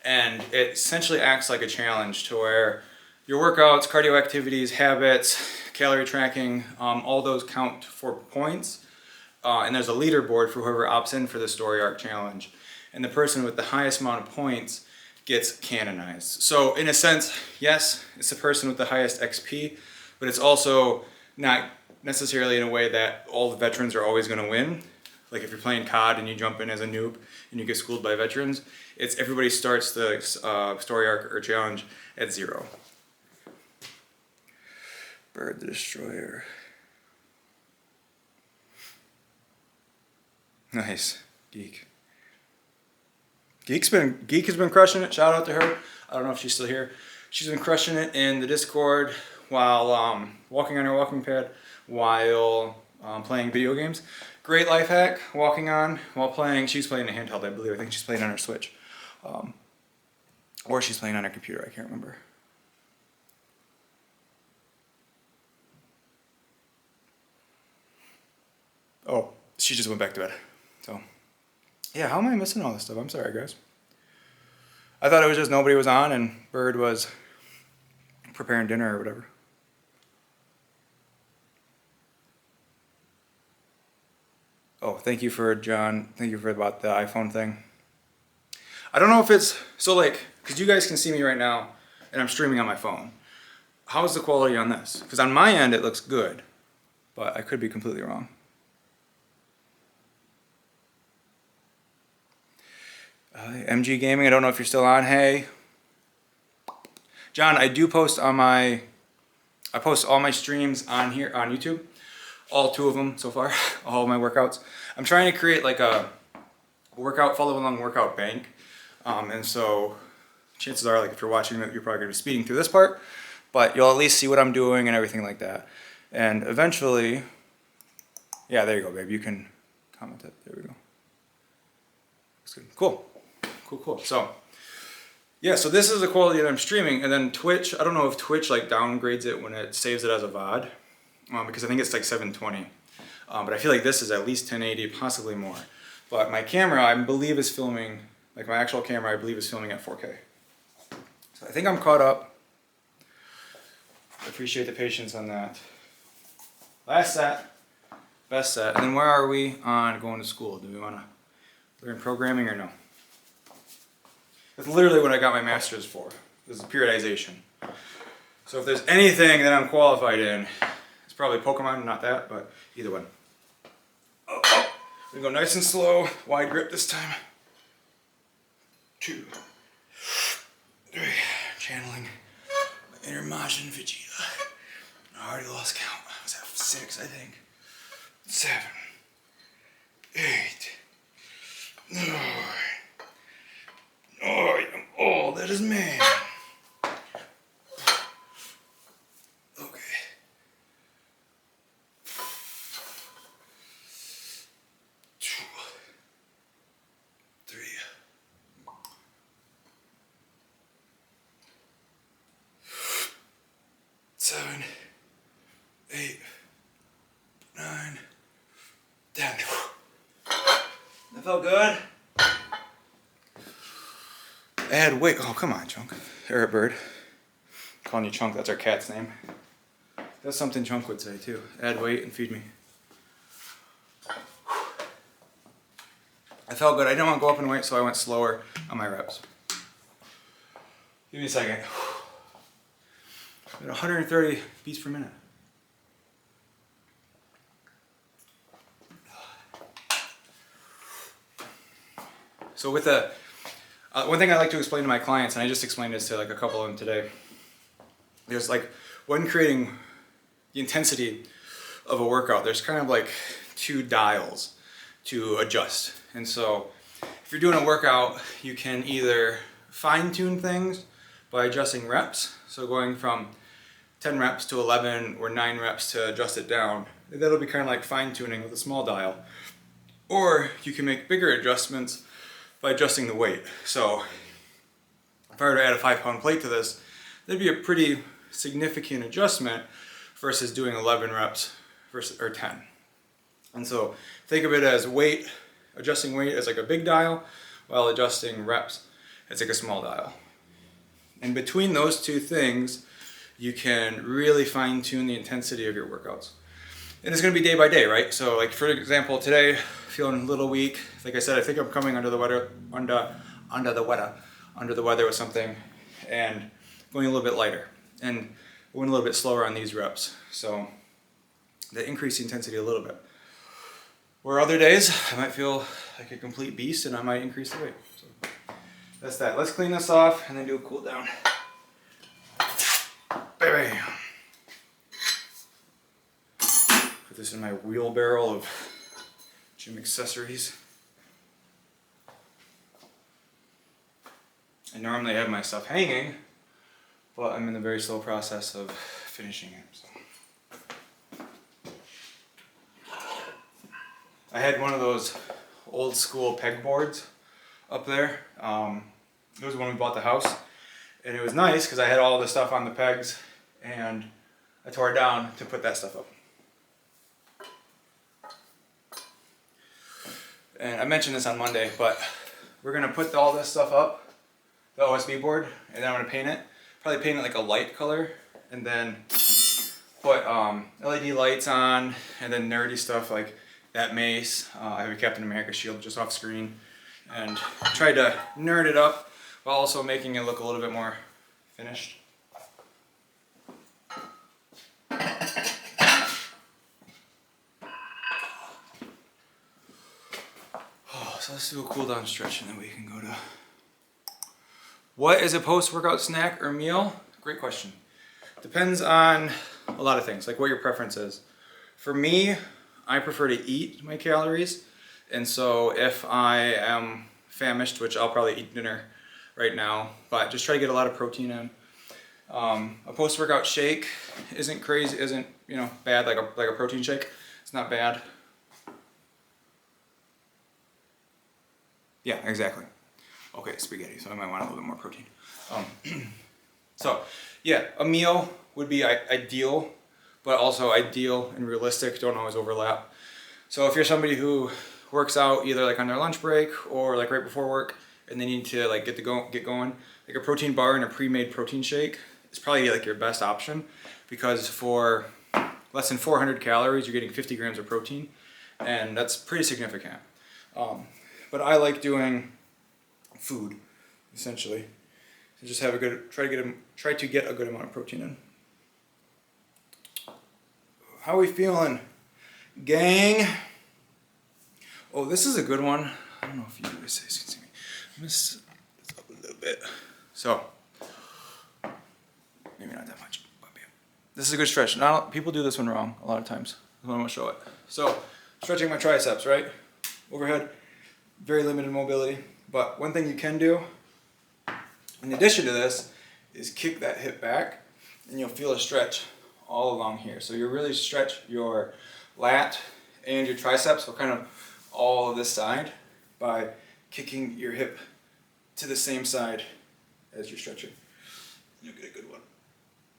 And it essentially acts like a challenge to where your workouts, cardio activities, habits, calorie tracking, all those count for points. And there's a leaderboard for whoever opts in for the story arc challenge. And the person with the highest amount of points gets canonized. So in a sense, yes, it's the person with the highest XP, but it's also not necessarily in a way that all the veterans are always going to win. Like if you're playing COD and you jump in as a noob and you get schooled by veterans, it's everybody starts the story arc or challenge at 0. Bird the Destroyer. Nice. Geek. Geek has been crushing it. Shout out to her. I don't know if she's still here. She's been crushing it in the Discord while walking on her walking pad, while playing video games. Great life hack, walking on while playing. She's playing a handheld, I believe. I think she's playing on her Switch. Or she's playing on her computer, I can't remember. Oh, she just went back to bed. So, yeah, how am I missing all this stuff? I'm sorry, guys. I thought it was just nobody was on and Bird was preparing dinner or whatever. Oh, thank you for John. Thank you for about the iPhone thing. I don't know if it's so like because you guys can see me right now and I'm streaming on my phone. How's the quality on this? Because on my end it looks good, but I could be completely wrong. MG Gaming, I don't know if you're still on. Hey, John, I do post on I post all my streams on here on YouTube. All 2 of them so far, all of my workouts. I'm trying to create like a workout, follow along workout bank. And so chances are like if you're watching it, you're probably gonna be speeding through this part, but you'll at least see what I'm doing and everything like that. And eventually, yeah, there you go, babe. You can comment it. There we go. That's good. Cool. Cool. So, yeah, so this is the quality that I'm streaming. And then Twitch, I don't know if Twitch like downgrades it when it saves it as a VOD. Because I think it's like 720. But I feel like this is at least 1080, possibly more. But my camera, I believe, is filming, like my actual camera, I believe, is filming at 4K. So I think I'm caught up. I appreciate the patience on that. Last set, best set. And then where are we on going to school? Do we want to learn programming or no? That's literally what I got my master's for. This is periodization. So if there's anything that I'm qualified in, it's probably Pokemon, not that, but either one. Oh. We go nice and slow, wide grip this time. 2, 3, channeling my inner Majin Vegeta. I already lost count. I was at 6, I think. 7, 8, 9. I am all that is man. Okay. 2, 3. 7, 8, 9, 10. That felt good. Add weight. Oh, come on, Chunk. Or Bird. I'm calling you Chunk. That's our cat's name. That's something Chunk would say too. Add weight and feed me. I felt good. I didn't want to go up in weight, so I went slower on my reps. Give me a second. At 130 beats per minute. So with the, one thing I like to explain to my clients, and I just explained this to like a couple of them today, there's like, when creating the intensity of a workout, there's kind of like two dials to adjust. And so if you're doing a workout, you can either fine tune things by adjusting reps. So going from 10 reps to 11 or 9 reps to adjust it down. That'll be kind of like fine tuning with a small dial. Or you can make bigger adjustments by adjusting the weight. So if I were to add a 5-pound plate to this, that'd be a pretty significant adjustment versus doing 11 reps versus or 10. And so think of it as weight, adjusting weight as like a big dial, while adjusting reps as like a small dial. And between those two things, you can really fine tune the intensity of your workouts. And it's going to be day by day, right? So like for example, today, feeling a little weak. Like I said, I think I'm coming under the weather with something and going a little bit lighter and going a little bit slower on these reps. So that increase the intensity a little bit. Where other days, I might feel like a complete beast and I might increase the weight. So that's that. Let's clean this off and then do a cool down. Baby. Put this in my wheelbarrow of gym accessories. I normally have my stuff hanging, but I'm in the very slow process of finishing it. So. I had one of those old school pegboards up there. It was when we bought the house, and it was nice because I had all the stuff on the pegs, and I tore it down to put that stuff up. And I mentioned this on Monday, but we're gonna put all this stuff up, the OSB board, and then I'm gonna paint it. Probably paint it like a light color, and then put LED lights on, and then nerdy stuff like that mace. I have a Captain America shield just off screen, and tried to nerd it up while also making it look a little bit more finished. So let's do a cool down stretch and then we can go to... What is a post-workout snack or meal? Great question. Depends on a lot of things, like what your preference is. For me, I prefer to eat my calories. And so if I am famished, which I'll probably eat dinner right now, but just try to get a lot of protein in. A post-workout shake isn't crazy, isn't bad, like a protein shake. It's not bad. Yeah, exactly. Okay, spaghetti, so I might want a little bit more protein. So, yeah, a meal would be ideal, but also ideal and realistic don't always overlap. So if you're somebody who works out either like on their lunch break or like right before work and they need to like get going, like a protein bar and a pre-made protein shake is probably like your best option, because for less than 400 calories, you're getting 50 grams of protein, and that's pretty significant. But I like doing food, essentially. So just have a good, try to get a good amount of protein in. How are we feeling, gang? Oh, this is a good one. I don't know if you guys can see me. I'm gonna set this up a little bit. So, maybe not that much, but yeah. This is a good stretch. People do this one wrong a lot of times. I want to show it. So, stretching my triceps, right? Overhead. Very limited mobility, but one thing you can do in addition to this is kick that hip back, and you'll feel a stretch all along here. So you really stretch your lat and your triceps, so kind of all of this side, by kicking your hip to the same side as you're stretching. You'll get a good one.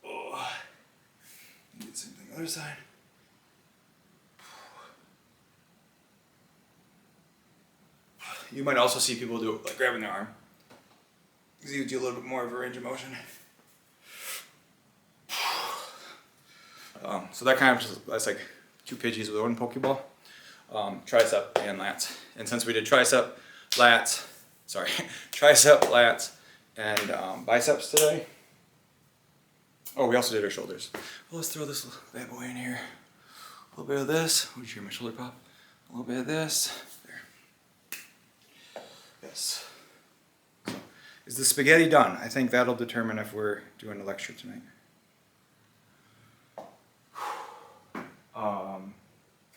Oh, do the same thing other side. You might also see people do it like grabbing their arm, because you do a little bit more of a range of motion. So that kind of just, that's like 2 Pidgeys with 1 Pokeball. tricep and lats. And since we did tricep, lats, and biceps today. Oh, we also did our shoulders. Well, let's throw this bad boy in here. A little bit of this. Would you hear my shoulder pop? A little bit of this. There. Yes. So, is the spaghetti done? I think that'll determine if we're doing a lecture tonight. I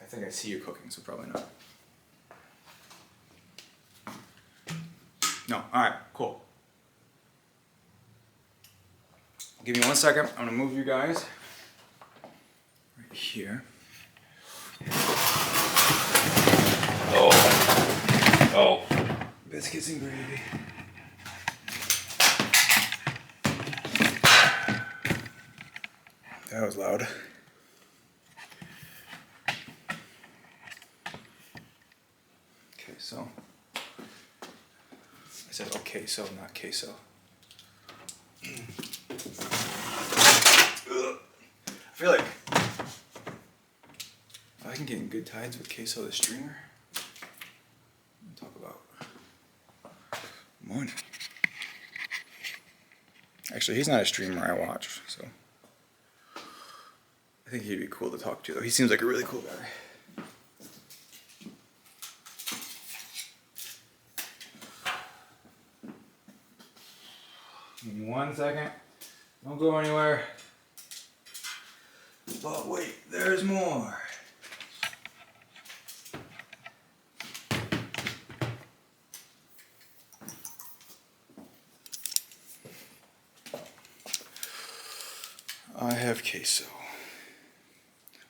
think I see you cooking, so probably not. No. All right. Cool. Give me 1 second. I'm gonna move you guys right here. Oh, biscuits and gravy. That was loud. Okay, so I said okay, so not queso. I feel like I can get in good tides with queso the streamer. Talk about money. Actually, he's not a streamer I watch, so I think he'd be cool to talk to, though. He seems like a really cool guy. Give me 1 second. Don't go anywhere. But wait, there's more. I have queso.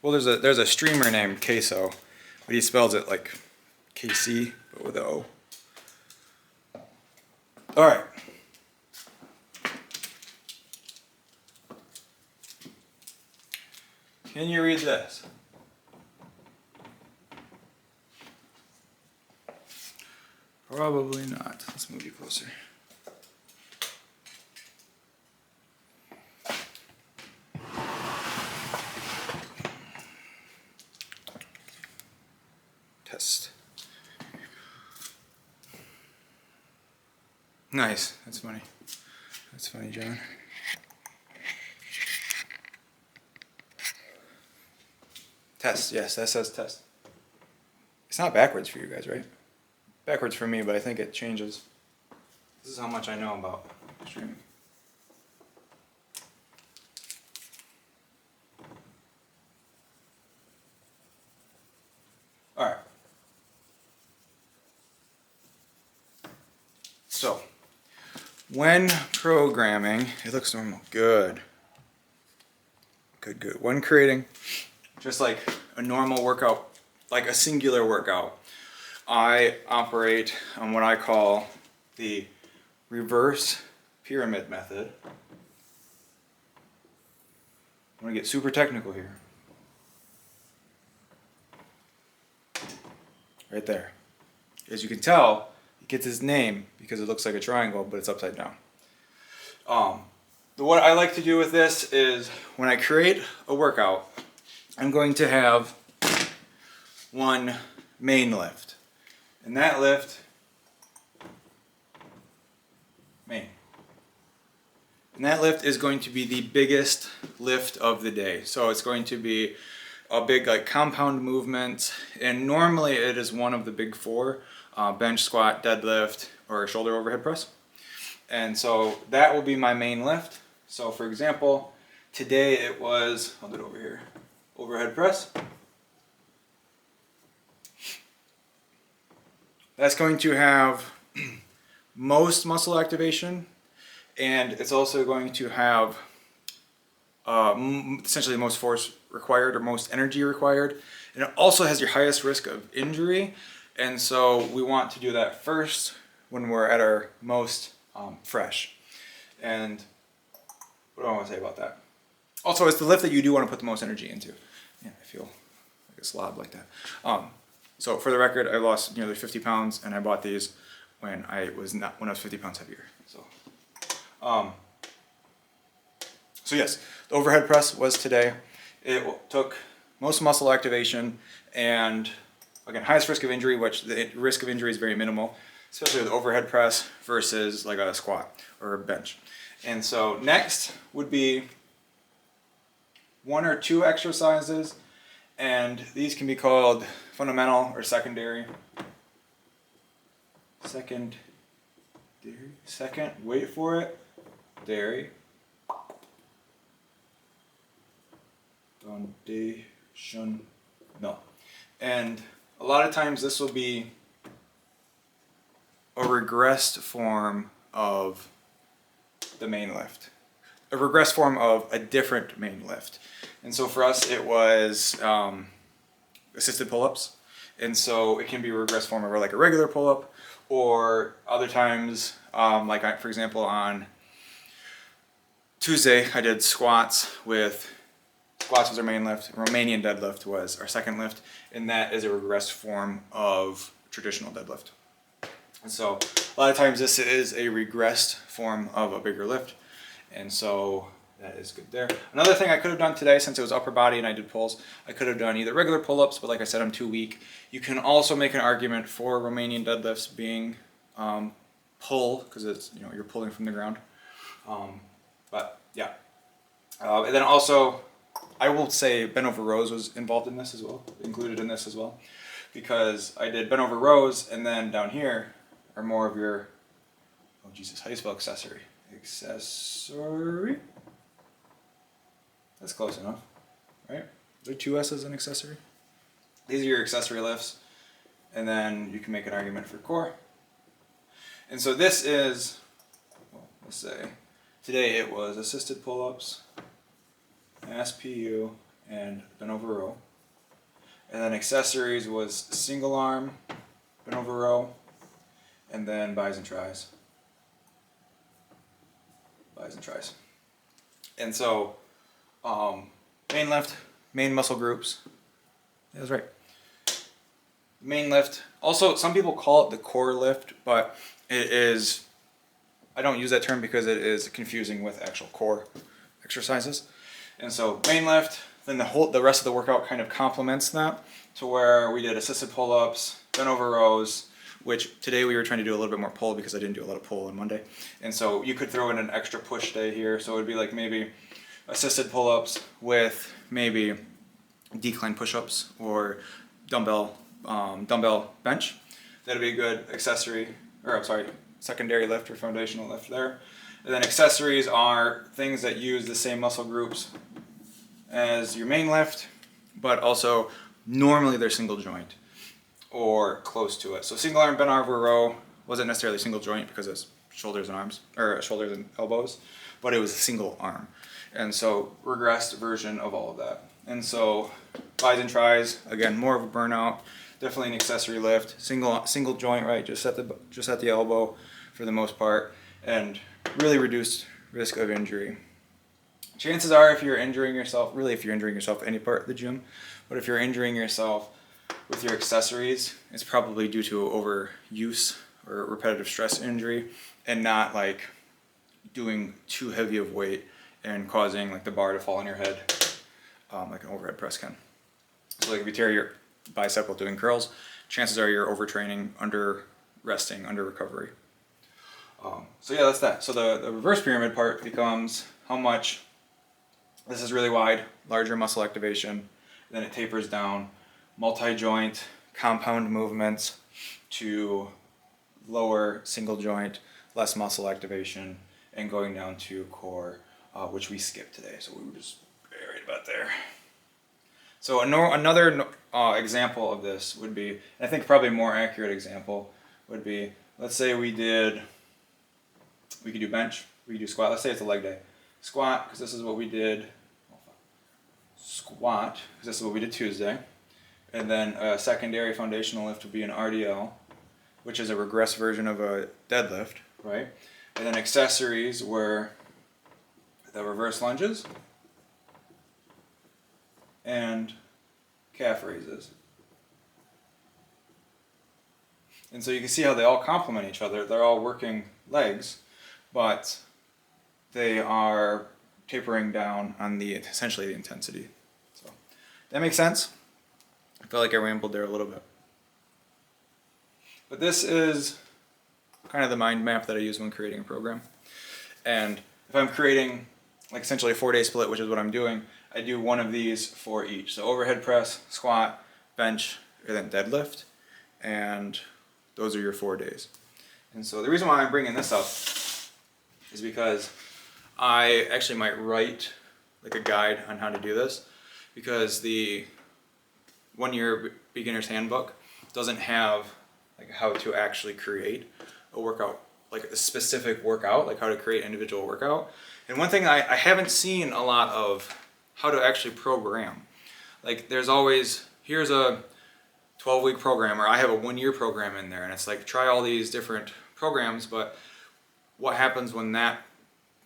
Well, there's a streamer named Queso, but he spells it like KC, but with an O. All right. Can you read this? Probably not. Let's move you closer. Test. Nice. That's funny. That's funny, John. Test. Yes, that says test. It's not backwards for you guys, right? Backwards for me, but I think it changes. This is how much I know about streaming. All right. So, when programming, it looks normal. Good. Good, good. When creating, just like a normal workout, like a singular workout, I operate on what I call the reverse pyramid method. I'm going to get super technical here. Right there. As you can tell, it gets its name because it looks like a triangle, but it's upside down. What I like to do with this is when I create a workout, I'm going to have one main lift. And that lift, main. And that lift is going to be the biggest lift of the day. So it's going to be a big like compound movement, and normally it is one of the big four, bench, squat, deadlift, or shoulder overhead press. And so that will be my main lift. So for example, today it was, I'll do it over here, overhead press. That's going to have most muscle activation, and it's also going to have essentially the most force required or most energy required. And it also has your highest risk of injury. And so we want to do that first when we're at our most fresh. And what do I want to say about that? Also, it's the lift that you do want to put the most energy into. Yeah, I feel like a slob like that. So for the record, I lost nearly 50 pounds, and I bought these when I was 50 pounds heavier. So yes, the overhead press was today. It took most muscle activation and again, highest risk of injury, which the risk of injury is very minimal, especially with overhead press versus like a squat or a bench. And so next would be 1 or 2 exercises, and these can be called fundamental or secondary. Wait for it, dairy. Foundation, no. And a lot of times this will be a regressed form of the main lift. A regressed form of a different main lift. And so for us it was assisted pull-ups. And so it can be a regressed form of like a regular pull-up, or other times, for example on Tuesday I did squats was our main lift, Romanian deadlift was our second lift, and that is a regressed form of traditional deadlift. And so a lot of times this is a regressed form of a bigger lift, and so that is good there. Another thing I could have done today, since it was upper body and I did pulls, I could have done either regular pull-ups, but like I said, I'm too weak. You can also make an argument for Romanian deadlifts being pull, because it's, you're pulling from the ground. But yeah. And then also, I will say bent over rows was involved in this as well, included in this as well, because I did bent over rows, and then down here are more of your, oh Jesus, how do you spell accessory? Accessory? That's close enough, right? Are there 2 S's in accessory? These are your accessory lifts, and then you can make an argument for core. And so this is, well, let's say, today it was assisted pull-ups, SPU, and bent over row. And then accessories was single arm, bent over row, and then bis and tris. And so, main lift, main muscle groups. Yeah, that's right. Main lift. Also, some people call it the core lift, but it is, I don't use that term because it is confusing with actual core exercises. And so main lift, then the rest of the workout kind of complements that, to where we did assisted pull-ups, bent over rows, which today we were trying to do a little bit more pull because I didn't do a lot of pull on Monday. And so you could throw in an extra push day here. So it would be like maybe assisted pull-ups with maybe decline push-ups or dumbbell bench. That'd be a good secondary lift or foundational lift there. And then accessories are things that use the same muscle groups as your main lift, but also normally they're single joint or close to it. So single arm bent over row wasn't necessarily single joint because it's shoulders and arms, or shoulders and elbows, but it was a single arm. And so regressed version of all of that. And so bis and tris, again, more of a burnout, definitely an accessory lift, single joint, right? Just at the elbow for the most part, and really reduced risk of injury. Chances are, if you're injuring yourself any part of the gym, but if you're injuring yourself with your accessories, it's probably due to overuse or repetitive stress injury, and not like doing too heavy of weight and causing like the bar to fall on your head, like an overhead press can. So like if you tear your bicep while doing curls, chances are you're overtraining, under resting, under recovery. So yeah, that's that. So the reverse pyramid part becomes how much, this is really wide, larger muscle activation, then it tapers down, multi-joint, compound movements to lower single joint, less muscle activation, and going down to core, which we skipped today, so we were just buried about there. So another example of this would be, and I think probably a more accurate example would be, let's say we could do bench, we could do squat, let's say it's a leg day. Squat, because this is what we did, squat, because this is what we did Tuesday. And then a secondary foundational lift would be an RDL, which is a regressed version of a deadlift, right? And then accessories were the reverse lunges and calf raises. And so you can see how they all complement each other. They're all working legs, but they are tapering down on essentially the intensity. So that makes sense? I feel like I rambled there a little bit. But this is kind of the mind map that I use when creating a program. And if I'm creating like essentially a 4-day split, which is what I'm doing, I do one of these for each. So overhead press, squat, bench, and then deadlift. And those are your 4 days. And so the reason why I'm bringing this up is because I actually might write like a guide on how to do this, because the 1-year beginner's handbook doesn't have like how to actually create a workout, like a specific workout, like how to create an individual workout. And one thing I haven't seen a lot of how to actually program. Like there's always, here's a 12-week program, or I have a 1-year program in there, and it's like try all these different programs, but what happens when that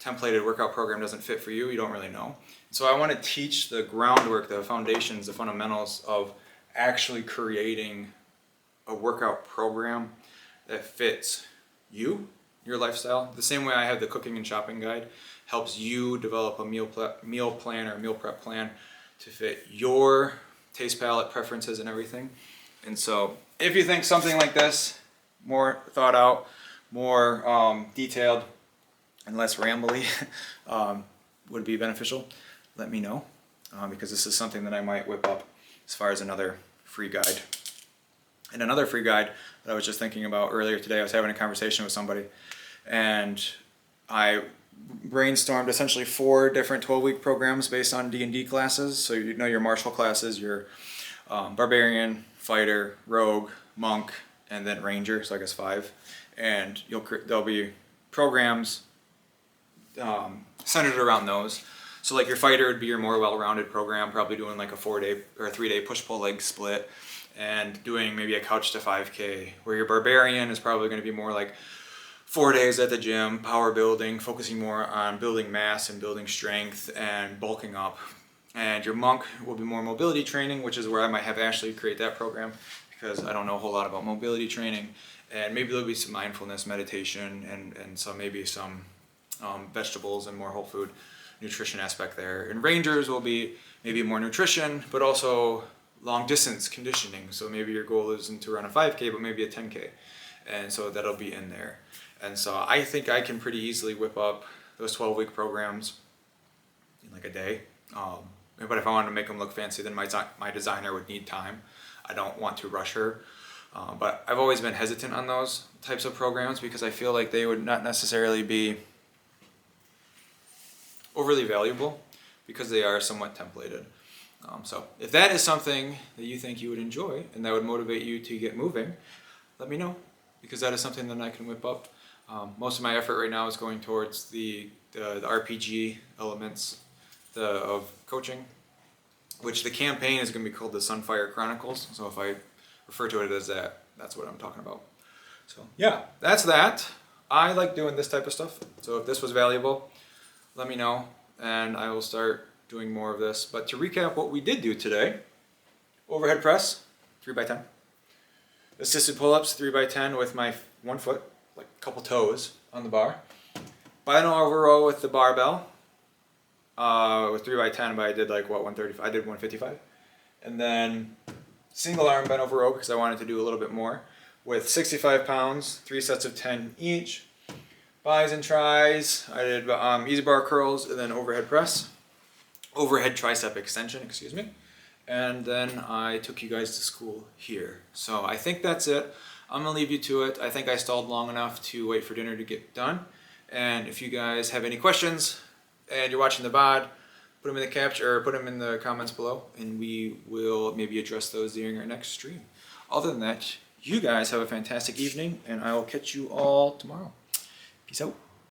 templated workout program doesn't fit for you, you don't really know. So I want to teach the groundwork, the foundations, the fundamentals of actually creating a workout program that fits you, your lifestyle. The same way I have the cooking and shopping guide helps you develop a meal plan or meal prep plan to fit your taste palette, preferences, and everything. And so if you think something like this, more thought out, more detailed, and less rambly would be beneficial, let me know, because this is something that I might whip up as far as another free guide. And another free guide that I was just thinking about earlier today, I was having a conversation with somebody, and I brainstormed essentially 4 different 12-week programs based on D&D classes. So you know your martial classes, your barbarian, fighter, rogue, monk, and then ranger, so I guess 5. And there'll be programs centered around those. So like your fighter would be your more well-rounded program, probably doing like a 4-day or a 3-day push-pull leg split, and doing maybe a couch to 5K. Where your barbarian is probably going to be more like 4 days at the gym, power building, focusing more on building mass and building strength and bulking up. And your monk will be more mobility training, which is where I might have Ashley create that program, because I don't know a whole lot about mobility training. And maybe there'll be some mindfulness meditation and maybe some vegetables and more whole food nutrition aspect there. And rangers will be maybe more nutrition, but also long distance conditioning. So maybe your goal isn't to run a 5K, but maybe a 10K. And so that'll be in there. And so I think I can pretty easily whip up those 12-week programs in like a day. But if I wanted to make them look fancy, then my designer would need time. I don't want to rush her. But I've always been hesitant on those types of programs because I feel like they would not necessarily be overly valuable because they are somewhat templated. So if that is something that you think you would enjoy and that would motivate you to get moving, let me know, because that is something that I can whip up. Most of my effort right now is going towards the RPG elements of coaching, which the campaign is going to be called the Sunfire Chronicles. So if I refer to it as that, that's what I'm talking about. So yeah, that's that. I like doing this type of stuff. So if this was valuable, let me know and I will start doing more of this. But to recap what we did do today: overhead press, 3x10. Assisted pull-ups, 3x10 with my 1 foot, like a couple toes on the bar. Binaural row with the barbell, with 3x10, but I did like what, 135? I did 155. And then single arm bent over row because I wanted to do a little bit more with 65 pounds, 3 sets of 10 each. Bis and tris, I did easy bar curls, and then overhead press. Overhead tricep extension, excuse me. And then I took you guys to school here. So I think that's it. I'm gonna leave you to it. I think I stalled long enough to wait for dinner to get done. And if you guys have any questions and you're watching the VOD, put them in the caption or put them in the comments below, and we will maybe address those during our next stream. Other than that, you guys have a fantastic evening, and I will catch you all tomorrow. Peace out.